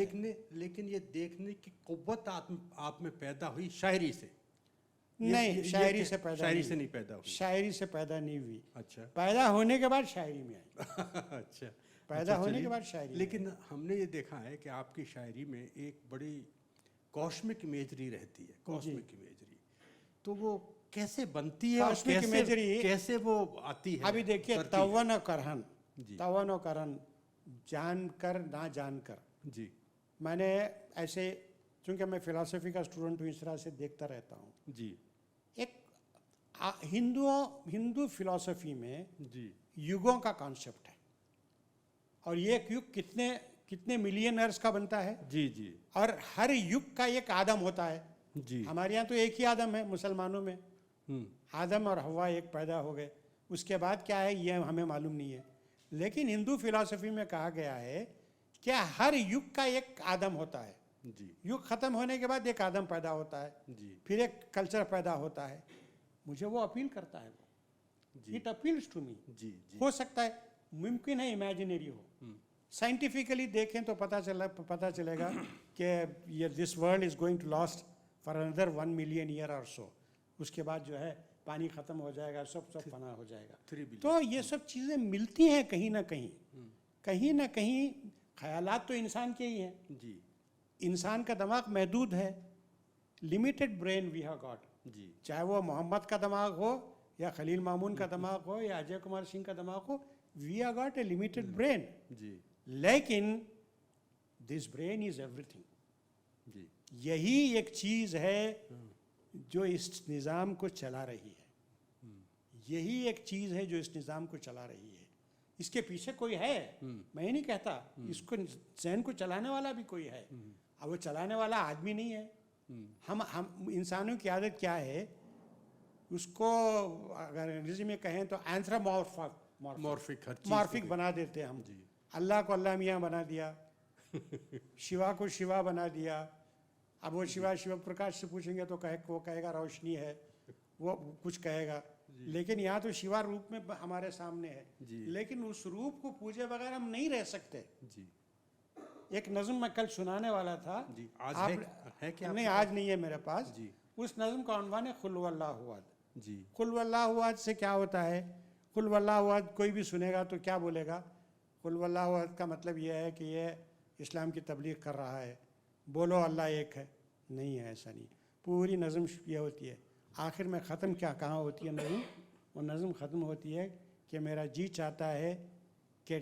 [SPEAKER 2] लेकिन ये देखने की कुव्वत आप में पैदा हुई शायरी से?
[SPEAKER 3] नहीं, शायरी से पैदा
[SPEAKER 2] शायरी से नहीं पैदा हुई।
[SPEAKER 3] शायरी से पैदा नहीं हुई।
[SPEAKER 2] अच्छा
[SPEAKER 3] पैदा होने के बाद शायरी में आई।
[SPEAKER 2] अच्छा,
[SPEAKER 3] पैदा होने
[SPEAKER 2] चलिए।
[SPEAKER 3] के बाद शायरी में
[SPEAKER 2] लेकिन हमने ये देखा है कि आपकी शायरी में एक बड़ी कॉस्मिक इमेजरी रहती है, कॉस्मिक इमेजरी। तो वो कैसे बनती है और
[SPEAKER 3] Cosmic imagery-
[SPEAKER 2] कैसे वो आती है?
[SPEAKER 3] अभी देखिए,
[SPEAKER 2] करती है?
[SPEAKER 3] तवन और करहन,
[SPEAKER 2] जी।
[SPEAKER 3] तवन और करहन, जानकर ना जानकर,
[SPEAKER 2] जी
[SPEAKER 3] मैंने ऐसे, चूंकि मैं फिलॉसफी का स्टूडेंट हूँ, इस तरह से देखता रहता हूँ।
[SPEAKER 2] जी
[SPEAKER 3] एक हिंदू फिलॉसफी में
[SPEAKER 2] जी
[SPEAKER 3] युगों का कॉन्सेप्ट है, और ये एक युग कितने कितने मिलियन ईयर्स का बनता है,
[SPEAKER 2] जी जी
[SPEAKER 3] और हर युग का एक आदम होता है।
[SPEAKER 2] जी
[SPEAKER 3] हमारे यहाँ तो एक ही आदम है, मुसलमानों में आदम और हवा एक पैदा हो गए, उसके बाद क्या है ये हमें मालूम नहीं है। लेकिन हिंदू फिलॉसफी में कहा गया है कि हर युग का एक आदम होता है,
[SPEAKER 2] जी
[SPEAKER 3] युग खत्म होने के बाद एक आदम पैदा होता है,
[SPEAKER 2] जी
[SPEAKER 3] फिर एक कल्चर पैदा होता है। मुझे वो अपील करता है, वो
[SPEAKER 2] जी
[SPEAKER 3] इट अपील्स टू मी।
[SPEAKER 2] जी जी
[SPEAKER 3] हो सकता है, मुमकिन है इमेजिनरी हो, साइंटिफिकली देखें तो पता चलेगा कि ये this world is going to last for another 1 million year और सो, उसके बाद जो है पानी खत्म हो जाएगा, सब फना हो जाएगा।
[SPEAKER 2] 3 बिलियन।
[SPEAKER 3] तो ये सब चीज़ें मिलती हैं कहीं ना कहीं ख्यालात तो इंसान के ही हैं।
[SPEAKER 2] जी
[SPEAKER 3] इंसान का दिमाग महदूद है, limited brain we have got,
[SPEAKER 2] जी
[SPEAKER 3] चाहे वो मोहम्मद का दिमाग हो या खलील मामून का दिमाग हो या अजय कुमार सिंह का दिमाग हो, we have got a limited brain.
[SPEAKER 2] जी
[SPEAKER 3] लेकिन दिस ब्रेन इज एवरीथिंग।
[SPEAKER 2] जी
[SPEAKER 3] यही एक चीज़ है जो इस निज़ाम को चला रही है, यही एक चीज़ है जो इस निज़ाम को चला रही है। इसके पीछे कोई है, मैं नहीं कहता, इसको जहन को चलाने वाला भी कोई है। अब वो चलाने वाला आदमी नहीं है। हम इंसानों की आदत क्या है, उसको अगर अंग्रेजी में कहें तो मॉर्फिक बना देते हैं हम।
[SPEAKER 2] जी।
[SPEAKER 3] अल्लाह को अल्लाह मियाँ बना दिया, शिवा को शिवा बना दिया। अब वो शिव प्रकाश से पूछेंगे तो वो कहेगा रोशनी है, वो कुछ कहेगा, लेकिन यहाँ तो शिवा रूप में हमारे सामने है।
[SPEAKER 2] जी।
[SPEAKER 3] लेकिन उस रूप को पूजे बगैर हम नहीं रह सकते।
[SPEAKER 2] जी
[SPEAKER 3] एक नज़म मैं कल सुनाने वाला था।
[SPEAKER 2] जी आज है क्या
[SPEAKER 3] नहीं,
[SPEAKER 2] आपके
[SPEAKER 3] आज नहीं है मेरे पास।
[SPEAKER 2] जी।
[SPEAKER 3] उस नज़म का उन्वान है कुल वल्लाहु अहद।
[SPEAKER 2] जी
[SPEAKER 3] कुल वल्लाहु अहद से क्या होता है? कुल वल्लाहु अहद कोई भी सुनेगा तो क्या बोलेगा? कुल वल्लाहु अहद का मतलब यह है कि ये इस्लाम की तबलीग कर रहा है, बोलो अल्लाह एक है। नहीं है, ऐसा नहीं। पूरी नज़म ये होती है, आखिर में ख़त्म क्या कहाँ होती है नज़म? वो नज़म ख़त्म होती है कि मेरा जी चाहता है कि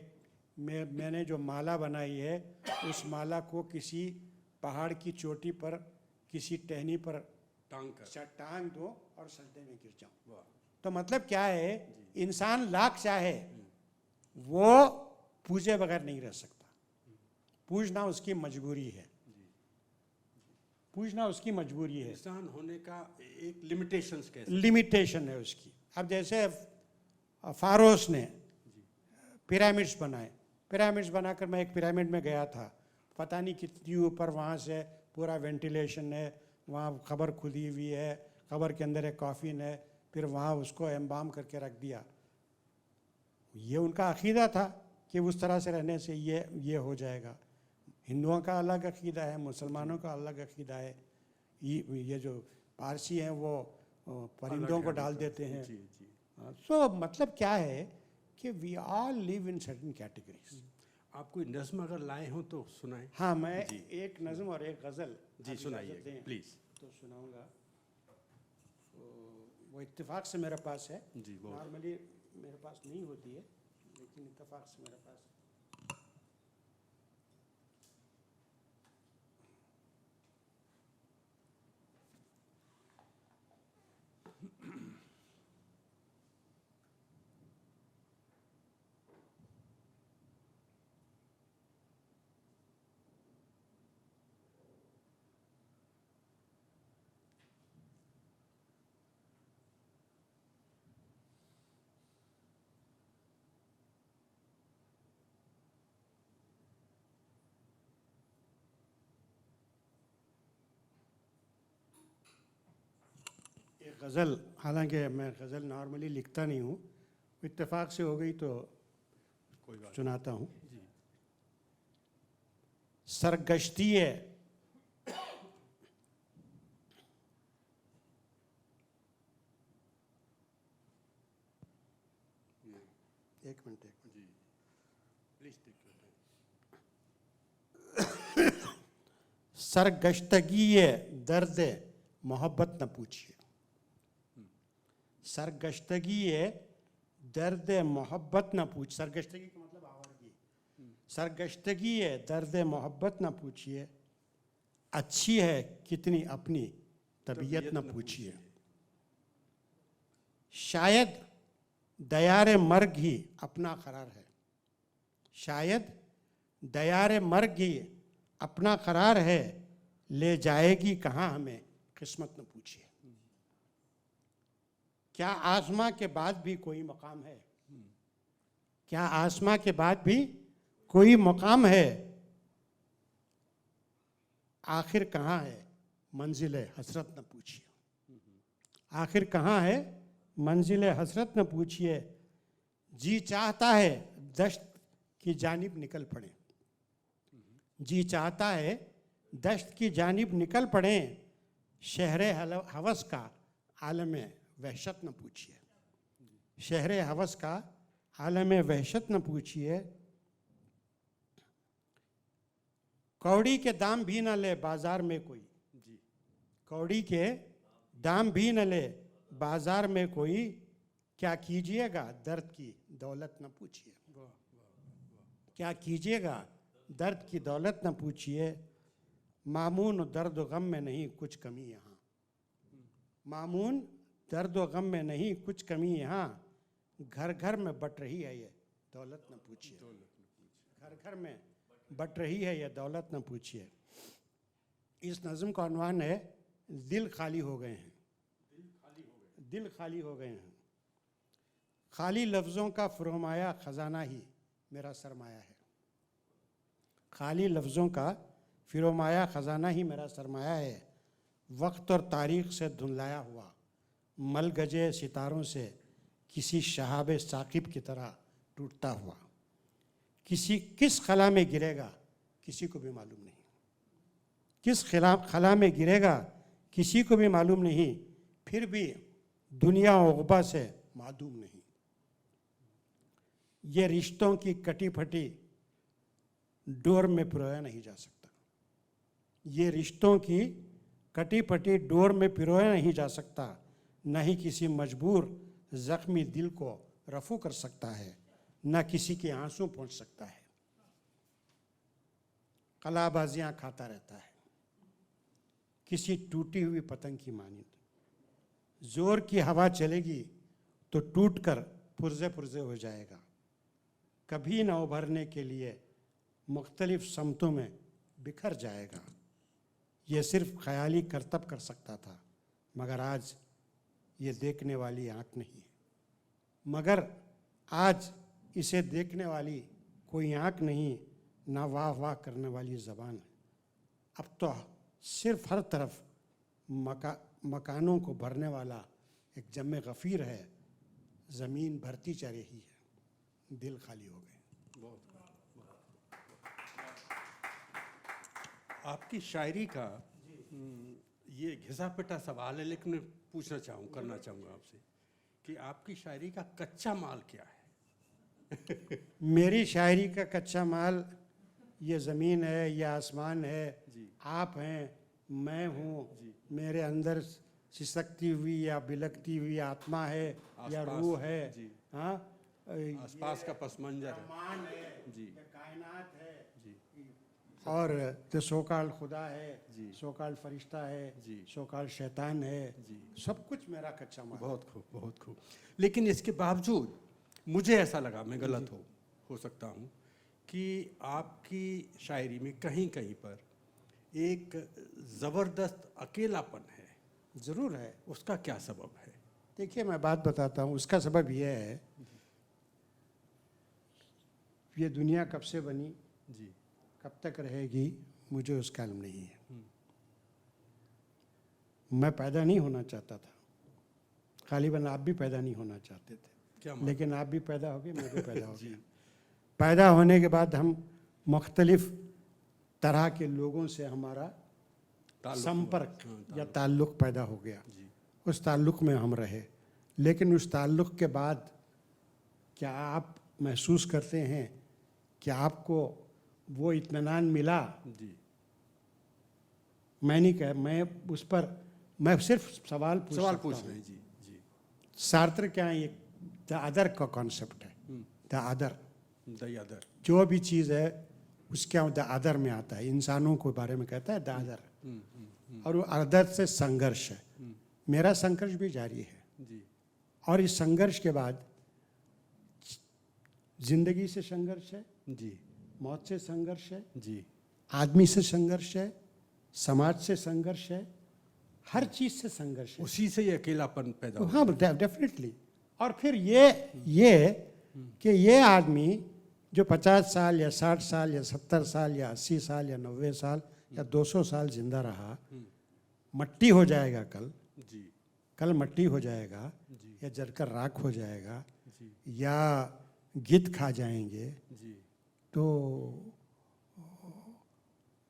[SPEAKER 3] मैंने जो माला बनाई है उस माला को किसी पहाड़ की चोटी पर, किसी टहनी पर टांग दो और सजदे में गिर जाऊं। तो मतलब क्या है, इंसान लाख चाहे वो पूजे बगैर नहीं रह सकता। पूजना उसकी मजबूरी है, पूजना उसकी मजबूरी है।
[SPEAKER 2] इंसान होने का एक
[SPEAKER 3] लिमिटेशन है उसकी। अब जैसे फारोस ने पिरामिड्स बनाए, पिरामिड्स बनाकर मैं एक पिरामिड में गया था, पता नहीं कितनी ऊपर, वहाँ से पूरा वेंटिलेशन है, वहाँ कब्र खुदी हुई है, कब्र के अंदर एक कॉफिन है, फिर वहाँ उसको एम्बाम करके रख दिया। ये उनका अकीदा था कि उस तरह से रहने से ये हो जाएगा। हिंदुओं का अलग अकीदा है, मुसलमानों का अलग अकीदा है। ये जो पारसी हैं वो परिंदों को डाल देते हैं।
[SPEAKER 2] जी जी।
[SPEAKER 3] तो मतलब क्या है कि we all live in certain categories.
[SPEAKER 2] आप कोई नज़्म अगर लाए हो तो सुनाएं।
[SPEAKER 3] हाँ, मैं
[SPEAKER 2] जी।
[SPEAKER 3] एक नज़म और एक गज़ल
[SPEAKER 2] जी सुनाइए प्लीज़।
[SPEAKER 3] तो सुनाऊंगा। वो इत्तेफाक से मेरे पास है,
[SPEAKER 2] जी वो
[SPEAKER 3] नॉर्मली मेरे पास नहीं होती है, लेकिन इत्तेफाक से मेरे पास है। गज़ल, हालांकि मैं गज़ल नॉर्मली लिखता नहीं हूँ, इत्तेफाक से हो गई तो
[SPEAKER 2] कोई बात
[SPEAKER 3] सुनाता हूँ।
[SPEAKER 2] जी।
[SPEAKER 3] सरगश्ती है एक मिनट
[SPEAKER 2] जी प्लीज़ टेक योर टाइम।
[SPEAKER 3] सरगश्तगी दर्द मोहब्बत न पूछिए। सरगश्तगी दर्द मोहब्बत न पूछ, सरगश्तगी का मतलब आवारगी। सरगश्तगी दर्द मोहब्बत न पूछिए, अच्छी है कितनी अपनी तबीयत न पूछिए। शायद दयारे मर्ग ही अपना करार है, शायद दयारे मर्ग ही अपना करार है, ले जाएगी कहाँ हमें किस्मत न पूछिए। क्या आसमां के बाद भी कोई मकाम है? क्या आसमां के बाद भी कोई मकाम है? आखिर कहाँ है मंजिल हसरत न पूछिए, आखिर कहाँ है मंजिल हसरत न पूछिए। जी चाहता है दश्त की जानिब निकल पड़े, जी चाहता है दश्त की जानिब निकल पड़े, शहरे हवस का आलम वहशत न पूछिए, शहरे हवस का आलम वहशत न पूछिए। कौड़ी के दाम भी न ले बाजार में कोई, कौड़ी के दाम भी न ले बाजार में कोई, क्या कीजिएगा दर्द की दौलत न पूछिए, क्या कीजिएगा दर्द की दौलत न पूछिए। मामून दर्द गम में नहीं कुछ कमी यहाँ, मामून दर्द गम में नहीं कुछ कमी यहाँ, घर घर में बट रही है ये दौलत न पूछिए, घर घर में बट रही है ये दौलत न पूछिए। इस नज़्म का उन्वान है दिल खाली हो गए हैं, दिल खाली हो गए हैं। खाली लफ्ज़ों का फुरमाया ख़जाना ही मेरा सरमाया है, खाली लफ्ज़ों का फिरोमाया ख़जाना ही मेरा सरमाया है। वक्त और तारीख़ से धुंधलाया हुआ मल गजे सितारों से किसी शहाब साकिब की तरह टूटता हुआ, किस खला में गिरेगा किसी को भी मालूम नहीं, किस खला में गिरेगा किसी को भी मालूम नहीं, फिर भी दुनिया उक़बा से मादूम नहीं। ये रिश्तों की कटी फटी डोर में पिरोया नहीं जा सकता, ये रिश्तों की कटी फटी डोर में पिरोया नहीं जा सकता, न ही किसी मजबूर ज़ख्मी दिल को रफू कर सकता है, न किसी के आंसू पहुंच सकता है। कलाबाजियाँ खाता रहता है किसी टूटी हुई पतंग की मानिंद, जोर की हवा चलेगी तो टूटकर पुर्जे पुर्जे हो जाएगा, कभी न उभरने के लिए मुख्तलिफ समतों में बिखर जाएगा। ये सिर्फ ख्याली करतब कर सकता था, मगर आज ये देखने वाली आँख नहीं है, मगर आज इसे देखने वाली कोई आँख नहीं, ना वाह वाह करने वाली ज़बान है। अब तो सिर्फ हर तरफ मकानों को भरने वाला एक जम्मे गफ़ीर है, ज़मीन भरती जा रही है, दिल खाली हो गए।
[SPEAKER 2] आपकी शायरी का ये घिसा पिटा सवाल है, लेकिन मैं करना चाहूँगा आपसे कि आपकी शायरी का कच्चा माल क्या है?
[SPEAKER 3] मेरी शायरी का कच्चा माल ये ज़मीन है, ये आसमान है, आप हैं, मैं हूँ, मेरे अंदर सिसकती हुई या बिलकती हुई आत्मा है या रूह है, हाँ,
[SPEAKER 2] आसपास का पस मंजर
[SPEAKER 3] है,
[SPEAKER 2] जी,
[SPEAKER 3] कायनात है
[SPEAKER 2] जी,
[SPEAKER 3] और तो सोकाल खुदा है, सोकाल फरिश्ता है, सोकाल शैतान है, सब कुछ मेरा कच्चा माल।
[SPEAKER 2] बहुत खूब, बहुत खूब। लेकिन इसके बावजूद मुझे ऐसा लगा, मैं गलत हो सकता हूँ, कि आपकी शायरी में कहीं कहीं पर एक ज़बरदस्त अकेलापन है।
[SPEAKER 3] ज़रूर है।
[SPEAKER 2] उसका क्या सबब है?
[SPEAKER 3] देखिए, मैं बात बताता हूँ। उसका सबब यह है, ये दुनिया कब से बनी,
[SPEAKER 2] जी,
[SPEAKER 3] कब तक रहेगी, मुझे उसका इल्म नहीं है। मैं पैदा नहीं होना चाहता था, गालिबन आप भी पैदा नहीं होना चाहते थे,
[SPEAKER 2] क्या
[SPEAKER 3] लेकिन आप भी पैदा हो गए, मैं भी पैदा हो गया। पैदा होने के बाद हम मुख्तलिफ तरह के लोगों से हमारा संपर्क या ताल्लुक़ पैदा हो गया। उस ताल्लुक़ में हम रहे, लेकिन उस ताल्लुक़ के बाद क्या आप महसूस करते हैं कि आपको वो इत्मीनान मिला?
[SPEAKER 2] जी,
[SPEAKER 3] मैं नहीं कह, मैं उस पर मैं सिर्फ सवाल पूछ
[SPEAKER 2] रहे हैं। जी, जी।
[SPEAKER 3] सार्त्र क्या है, ये द अदर का कॉन्सेप्ट है। द अदर, जो भी चीज़ है उसके द अदर में आता है। इंसानों के बारे में कहता है द अदर, और वो अदर से संघर्ष है। मेरा संघर्ष भी जारी है,
[SPEAKER 2] जी,
[SPEAKER 3] और इस संघर्ष के बाद जिंदगी से संघर्ष है,
[SPEAKER 2] जी
[SPEAKER 3] मौत से संघर्ष है,
[SPEAKER 2] जी
[SPEAKER 3] आदमी से संघर्ष है, समाज से संघर्ष है, हर चीज से संघर्ष है।
[SPEAKER 2] उसी से ये अकेलापन पैदा होता
[SPEAKER 3] हाँ, डेफिनेटली। और फिर ये कि ये आदमी जो 50 साल या 60 साल या 70 साल या 80 साल या 90 साल या 200 साल जिंदा रहा, मट्टी हो जाएगा कल,
[SPEAKER 2] जी
[SPEAKER 3] कल मट्टी हो जाएगा
[SPEAKER 2] जी
[SPEAKER 3] या जलकर राख हो जाएगा
[SPEAKER 2] जी
[SPEAKER 3] या गिद्ध खा जाएंगे,
[SPEAKER 2] जी
[SPEAKER 3] तो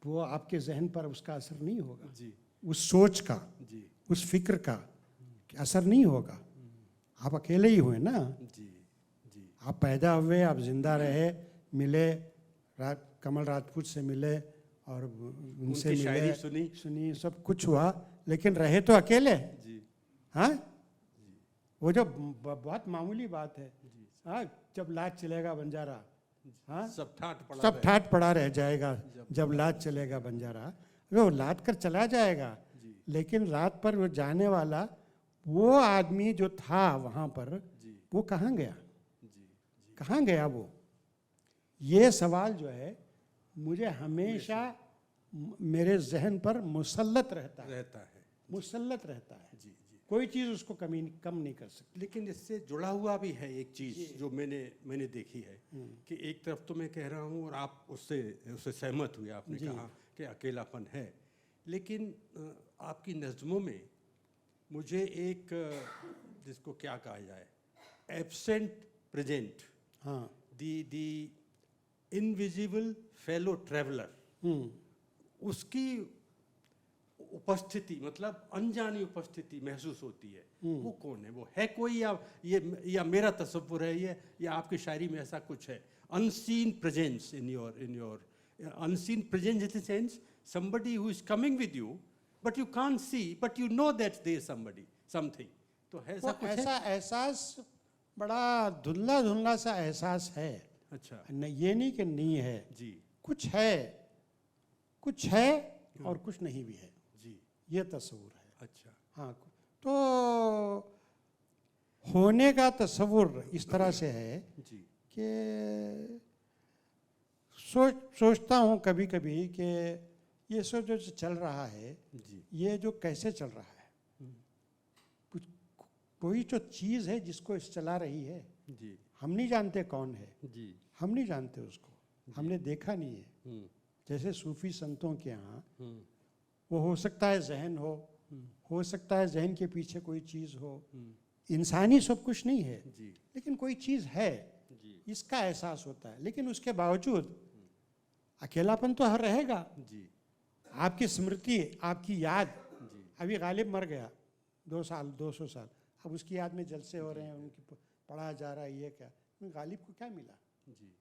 [SPEAKER 3] वो आपके जहन पर उसका असर नहीं होगा,
[SPEAKER 2] जी
[SPEAKER 3] उस सोच का,
[SPEAKER 2] जी
[SPEAKER 3] उस फिक्र का असर नहीं होगा। आप अकेले ही हुए ना,
[SPEAKER 2] जी जी
[SPEAKER 3] आप पैदा हुए, आप जिंदा रहे, मिले, कमल राजपूत से मिले और उनसे
[SPEAKER 2] उनकी शायरी
[SPEAKER 3] मिले,
[SPEAKER 2] सुनी।
[SPEAKER 3] सुनी, सब कुछ हुआ, लेकिन रहे तो अकेले।
[SPEAKER 2] जी
[SPEAKER 3] हाँ, वो जो बहुत मामूली बात है। हाँ, जब लाज चलेगा बंजारा, हाँ,
[SPEAKER 2] सब ठाट पड़ा
[SPEAKER 3] सब
[SPEAKER 2] रहे।
[SPEAKER 3] ठाट पड़ा रह जाएगा। जब लाज चलेगा बंजारा, वो लाद कर चला जाएगा, लेकिन रात पर वो जाने वाला वो आदमी जो था वहाँ पर, वो कहाँ गया, कहाँ गया वो? ये सवाल जो है मुझे हमेशा मेरे जहन पर मुसल्लत रहता है, मुसल्लत रहता है।
[SPEAKER 2] जी जी।
[SPEAKER 3] कोई चीज़ उसको कम नहीं कर सकती।
[SPEAKER 2] लेकिन इससे जुड़ा हुआ भी है एक चीज़ जो मैंने देखी है कि एक तरफ तो मैं कह रहा हूँ और आप उससे सहमत हुए, आपने कहा कि अकेलापन है, लेकिन आपकी नज़्मों में मुझे एक जिसको क्या कहा जाए, एब्सेंट प्रेजेंट,
[SPEAKER 3] हाँ,
[SPEAKER 2] दी इनविजिबल फेलो ट्रेवलर, उसकी उपस्थिति, मतलब अनजानी उपस्थिति महसूस होती है। वो कौन है? वो है कोई, या मेरा तसव्वुर है ये, या आपकी शायरी में ऐसा कुछ है? Unseen presence in your unseen presence in the sense somebody who is coming with you but you can't see but you know that there is something. तो है ऐसा कुछ?
[SPEAKER 3] ऐसा एहसास बड़ा धुंधला धुंधला सा एहसास है।
[SPEAKER 2] अच्छा
[SPEAKER 3] ये नहीं कि नहीं है
[SPEAKER 2] जी,
[SPEAKER 3] कुछ है और कुछ नहीं भी है
[SPEAKER 2] जी,
[SPEAKER 3] ये तस्वुर है।
[SPEAKER 2] अच्छा
[SPEAKER 3] हाँ, तो होने का तस्वुर इस तरह से है
[SPEAKER 2] जी,
[SPEAKER 3] कि सोचता हूँ कभी कभी कि ये सब जो चल रहा है,
[SPEAKER 2] जी,
[SPEAKER 3] ये जो कैसे चल रहा है, कोई जो चीज़ है जिसको इस चला रही है,
[SPEAKER 2] जी,
[SPEAKER 3] हम नहीं जानते कौन है,
[SPEAKER 2] जी,
[SPEAKER 3] हम नहीं जानते उसको, हमने देखा नहीं है। जैसे सूफी संतों के यहाँ वो हो सकता है जहन हो सकता है जहन के पीछे कोई चीज़ हो, इंसानी सब कुछ नहीं है
[SPEAKER 2] जी,
[SPEAKER 3] लेकिन कोई चीज़ है,
[SPEAKER 2] जी,
[SPEAKER 3] इसका एहसास होता है। लेकिन उसके बावजूद अकेलापन तो हर रहेगा।
[SPEAKER 2] जी,
[SPEAKER 3] आपकी स्मृति, आपकी याद,
[SPEAKER 2] जी,
[SPEAKER 3] अभी गालिब मर गया 2 साल 200 साल, अब उसकी याद में जलसे हो रहे हैं, उनकी पढ़ा जा रहा है, ये क्या, गालिब को क्या मिला,
[SPEAKER 2] जी,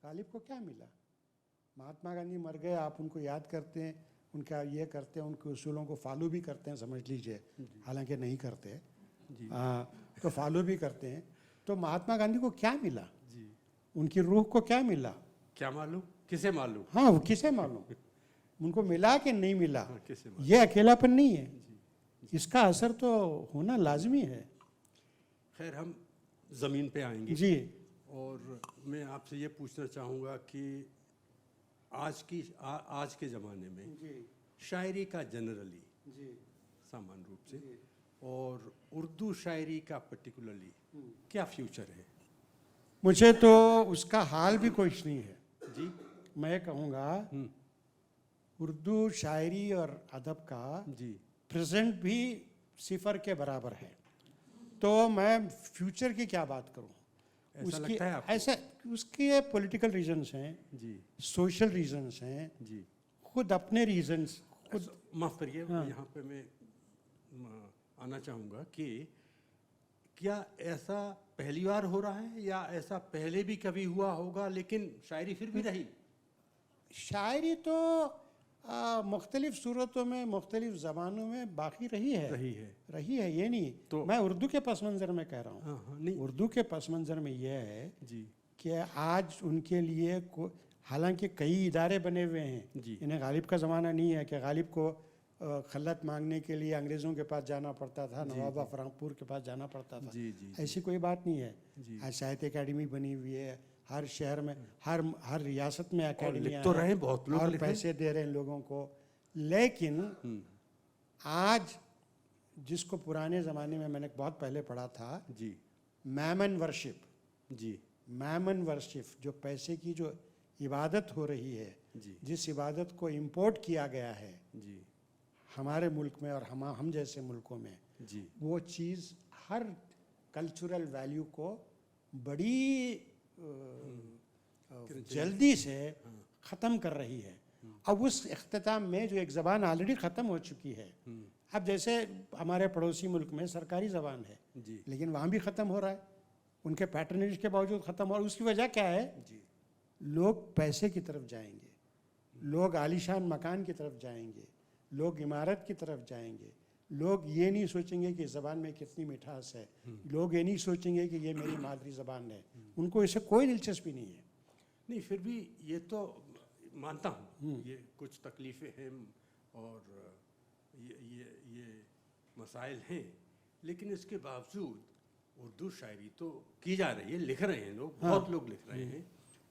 [SPEAKER 3] गालिब को क्या मिला? महात्मा गांधी मर गए, आप उनको याद करते हैं, उनका ये करते हैं, उनके उसूलों को फॉलो भी करते हैं, समझ लीजिए, हालांकि नहीं करते, तो फॉलो भी करते हैं। तो महात्मा गांधी को क्या मिला,
[SPEAKER 2] जी,
[SPEAKER 3] उनकी रूह को क्या मिला?
[SPEAKER 2] क्या मालूम, किसे मालूम?
[SPEAKER 3] हाँ, वो किसे मालूम, उनको मिला कि नहीं मिला,
[SPEAKER 2] किसे मालूम?
[SPEAKER 3] ये अकेलापन नहीं है, इसका असर तो होना लाजमी है।
[SPEAKER 2] खैर, हम ज़मीन पे आएंगे
[SPEAKER 3] जी,
[SPEAKER 2] और मैं आपसे ये पूछना चाहूँगा कि आज के ज़माने में शायरी का जनरली, सामान्य रूप से, और उर्दू शायरी का पर्टिकुलरली क्या फ्यूचर है?
[SPEAKER 3] मुझे तो उसका हाल भी कुछ नहीं है
[SPEAKER 2] जी,
[SPEAKER 3] मैं कहूँगा उर्दू शायरी और अदब का
[SPEAKER 2] जी,
[SPEAKER 3] प्रेजेंट भी सिफर के बराबर है, तो मैं फ्यूचर की क्या बात करूँ?
[SPEAKER 2] ऐसा लगता है आपको?
[SPEAKER 3] ऐसा उसके पॉलिटिकल रीजंस हैं,
[SPEAKER 2] जी,
[SPEAKER 3] सोशल रीजंस हैं,
[SPEAKER 2] जी,
[SPEAKER 3] खुद अपने रीजंस, खुद
[SPEAKER 2] माफ़ करिए, यहाँ पे मैं आना चाहूँगा कि क्या ऐसा पहली बार हो रहा है या ऐसा पहले भी कभी हुआ होगा, लेकिन शायरी फिर भी रही?
[SPEAKER 3] शायरी तो मुख्तलिफ सूरतों में मुख्तलिफ ज़बानों में बाकी रही है, ये नहीं तो मैं उर्दू के पस मंज़र में कह रहा हूँ।
[SPEAKER 2] हाँ, नहीं,
[SPEAKER 3] उर्दू के पस मंज़र में यह है
[SPEAKER 2] जी,
[SPEAKER 3] कि आज उनके लिए हालांकि कई इदारे बने हुए हैं,
[SPEAKER 2] जी,
[SPEAKER 3] इन्हें गालिब का ज़माना नहीं है कि गालिब को खल्लत मांगने के लिए अंग्रेज़ों के पास जाना पड़ता था, नवाबा फरामपुर के पास जाना पड़ता था।
[SPEAKER 2] जी, जी,
[SPEAKER 3] ऐसी कोई बात नहीं है।
[SPEAKER 2] जी।
[SPEAKER 3] आज साहित्य अकेडमी बनी हुई है, हर शहर में, हर रियासत में अकेडमियाँ
[SPEAKER 2] तो रहे बहुत लोग
[SPEAKER 3] और
[SPEAKER 2] लिख रहे हैं।
[SPEAKER 3] पैसे दे रहे हैं लोगों को। लेकिन आज जिसको पुराने ज़माने में मैंने बहुत पहले पढ़ा था,
[SPEAKER 2] जी
[SPEAKER 3] मैमन वर्शिप,
[SPEAKER 2] जी
[SPEAKER 3] मैमन वर्शिप, जो पैसे की जो इबादत हो रही है,
[SPEAKER 2] जी
[SPEAKER 3] जिस इबादत को इम्पोर्ट किया गया है
[SPEAKER 2] जी
[SPEAKER 3] हमारे मुल्क में और हम जैसे मुल्कों में,
[SPEAKER 2] जी
[SPEAKER 3] वो चीज़ हर कल्चरल वैल्यू को बड़ी जल्दी से ख़त्म कर रही है। अब उस इख्तिताम में जो एक ज़बान ऑलरेडी ख़त्म हो चुकी है, अब जैसे हमारे पड़ोसी मुल्क में सरकारी ज़बान है,
[SPEAKER 2] जी
[SPEAKER 3] लेकिन वहाँ भी ख़त्म हो रहा है, उनके पैटर्नेज के बावजूद ख़त्म हो रहा है। उसकी वजह क्या है?
[SPEAKER 2] जी
[SPEAKER 3] लोग पैसे की तरफ जाएंगे, लोग आलीशान मकान की तरफ जाएंगे, लोग इमारत की तरफ जाएंगे, लोग ये नहीं सोचेंगे कि ज़बान में कितनी मिठास है, लोग ये नहीं सोचेंगे कि ये मेरी मादरी ज़बान है, उनको इससे कोई दिलचस्पी नहीं है।
[SPEAKER 2] नहीं, फिर भी ये तो मानता हूँ ये कुछ तकलीफ़ें हैं और ये मसाइल हैं, लेकिन इसके बावजूद उर्दू शायरी तो की जा रही है, लिख रहे हैं लोग, बहुत लोग लिख रहे हैं।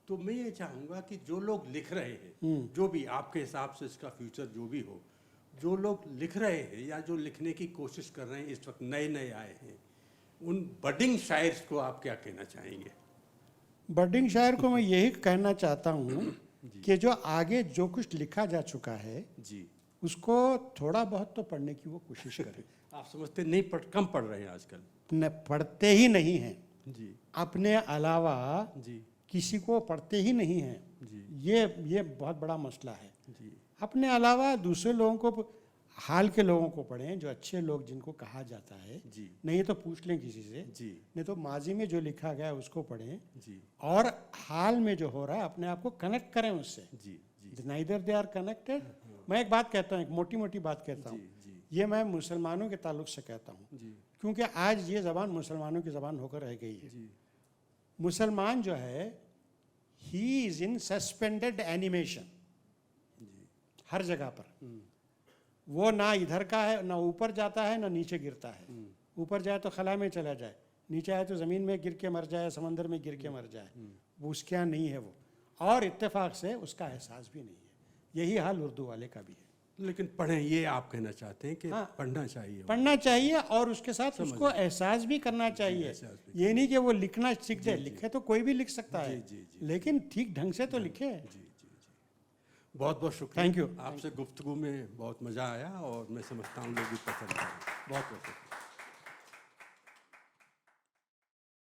[SPEAKER 2] तो मैं ये चाहूँगा कि जो लोग लिख रहे हैं, जो भी आपके हिसाब से इसका फ्यूचर जो भी हो, जो लोग लिख रहे हैं या जो लिखने की कोशिश कर रहे हैं, इस वक्त नए नए आए हैं, उन बडिंग शायर्स को आप क्या कहना चाहेंगे?
[SPEAKER 3] बडिंग शायर को मैं यही कहना चाहता हूँ कि जो आगे जो कुछ लिखा जा चुका है,
[SPEAKER 2] जी,
[SPEAKER 3] उसको थोड़ा बहुत तो पढ़ने की वो कोशिश करें।
[SPEAKER 2] आप समझते नहीं कम पढ़ रहे हैं आजकल?
[SPEAKER 3] न पढ़ते ही नहीं हैं,
[SPEAKER 2] जी
[SPEAKER 3] अपने अलावा
[SPEAKER 2] जी
[SPEAKER 3] किसी को पढ़ते ही नहीं हैं।
[SPEAKER 2] जी
[SPEAKER 3] ये बहुत बड़ा मसला है।
[SPEAKER 2] जी
[SPEAKER 3] अपने अलावा दूसरे लोगों को, हाल के लोगों को पढ़ें, जो अच्छे लोग जिनको कहा जाता है,
[SPEAKER 2] जी
[SPEAKER 3] नहीं तो पूछ लें किसी से,
[SPEAKER 2] जी
[SPEAKER 3] नहीं तो माजी में जो लिखा गया है उसको पढ़ें,
[SPEAKER 2] जी
[SPEAKER 3] और हाल में जो हो रहा है अपने आप को कनेक्ट करें उससे।
[SPEAKER 2] जी जी
[SPEAKER 3] नाइदर दे आर कनेक्टेड। मैं एक बात कहता हूँ, एक मोटी मोटी बात कहता हूँ,
[SPEAKER 2] जी
[SPEAKER 3] ये मैं मुसलमानों के ताल्लुक से कहता हूँ,
[SPEAKER 2] जी
[SPEAKER 3] क्योंकि आज ये ज़बान मुसलमानों की ज़बान होकर रह गई है।
[SPEAKER 2] जी
[SPEAKER 3] मुसलमान जो है, he is in suspended animation, हर जगह पर। वो ना इधर का है, ना ऊपर जाता है, ना नीचे गिरता है। ऊपर जाए तो खला में चला जाए, नीचे आए तो ज़मीन में गिर के मर जाए, समंदर में गिर के मर जाए, वो उसके यहाँ नहीं है वो, और इत्तेफाक से उसका एहसास भी नहीं है। यही हाल उर्दू वाले का भी है।
[SPEAKER 2] लेकिन पढ़ें, ये आप कहना चाहते हैं कि
[SPEAKER 3] हाँ,
[SPEAKER 2] पढ़ना चाहिए?
[SPEAKER 3] पढ़ना चाहिए और उसके साथ उसको एहसास भी करना चाहिए।
[SPEAKER 2] एहसास भी
[SPEAKER 3] ये नहीं कि वो लिखना सीख जाए, लिखे तो कोई भी लिख सकता है,
[SPEAKER 2] जी, जी,
[SPEAKER 3] लेकिन ठीक ढंग से तो लिखे।
[SPEAKER 2] जी जी जी बहुत बहुत शुक्रिया।
[SPEAKER 3] Thank you.
[SPEAKER 2] आपसे गुफ्तगू में बहुत मज़ा आया और मैं समझता हूँ लोग भी पसंद करें। बहुत बहुत शुक्रिया।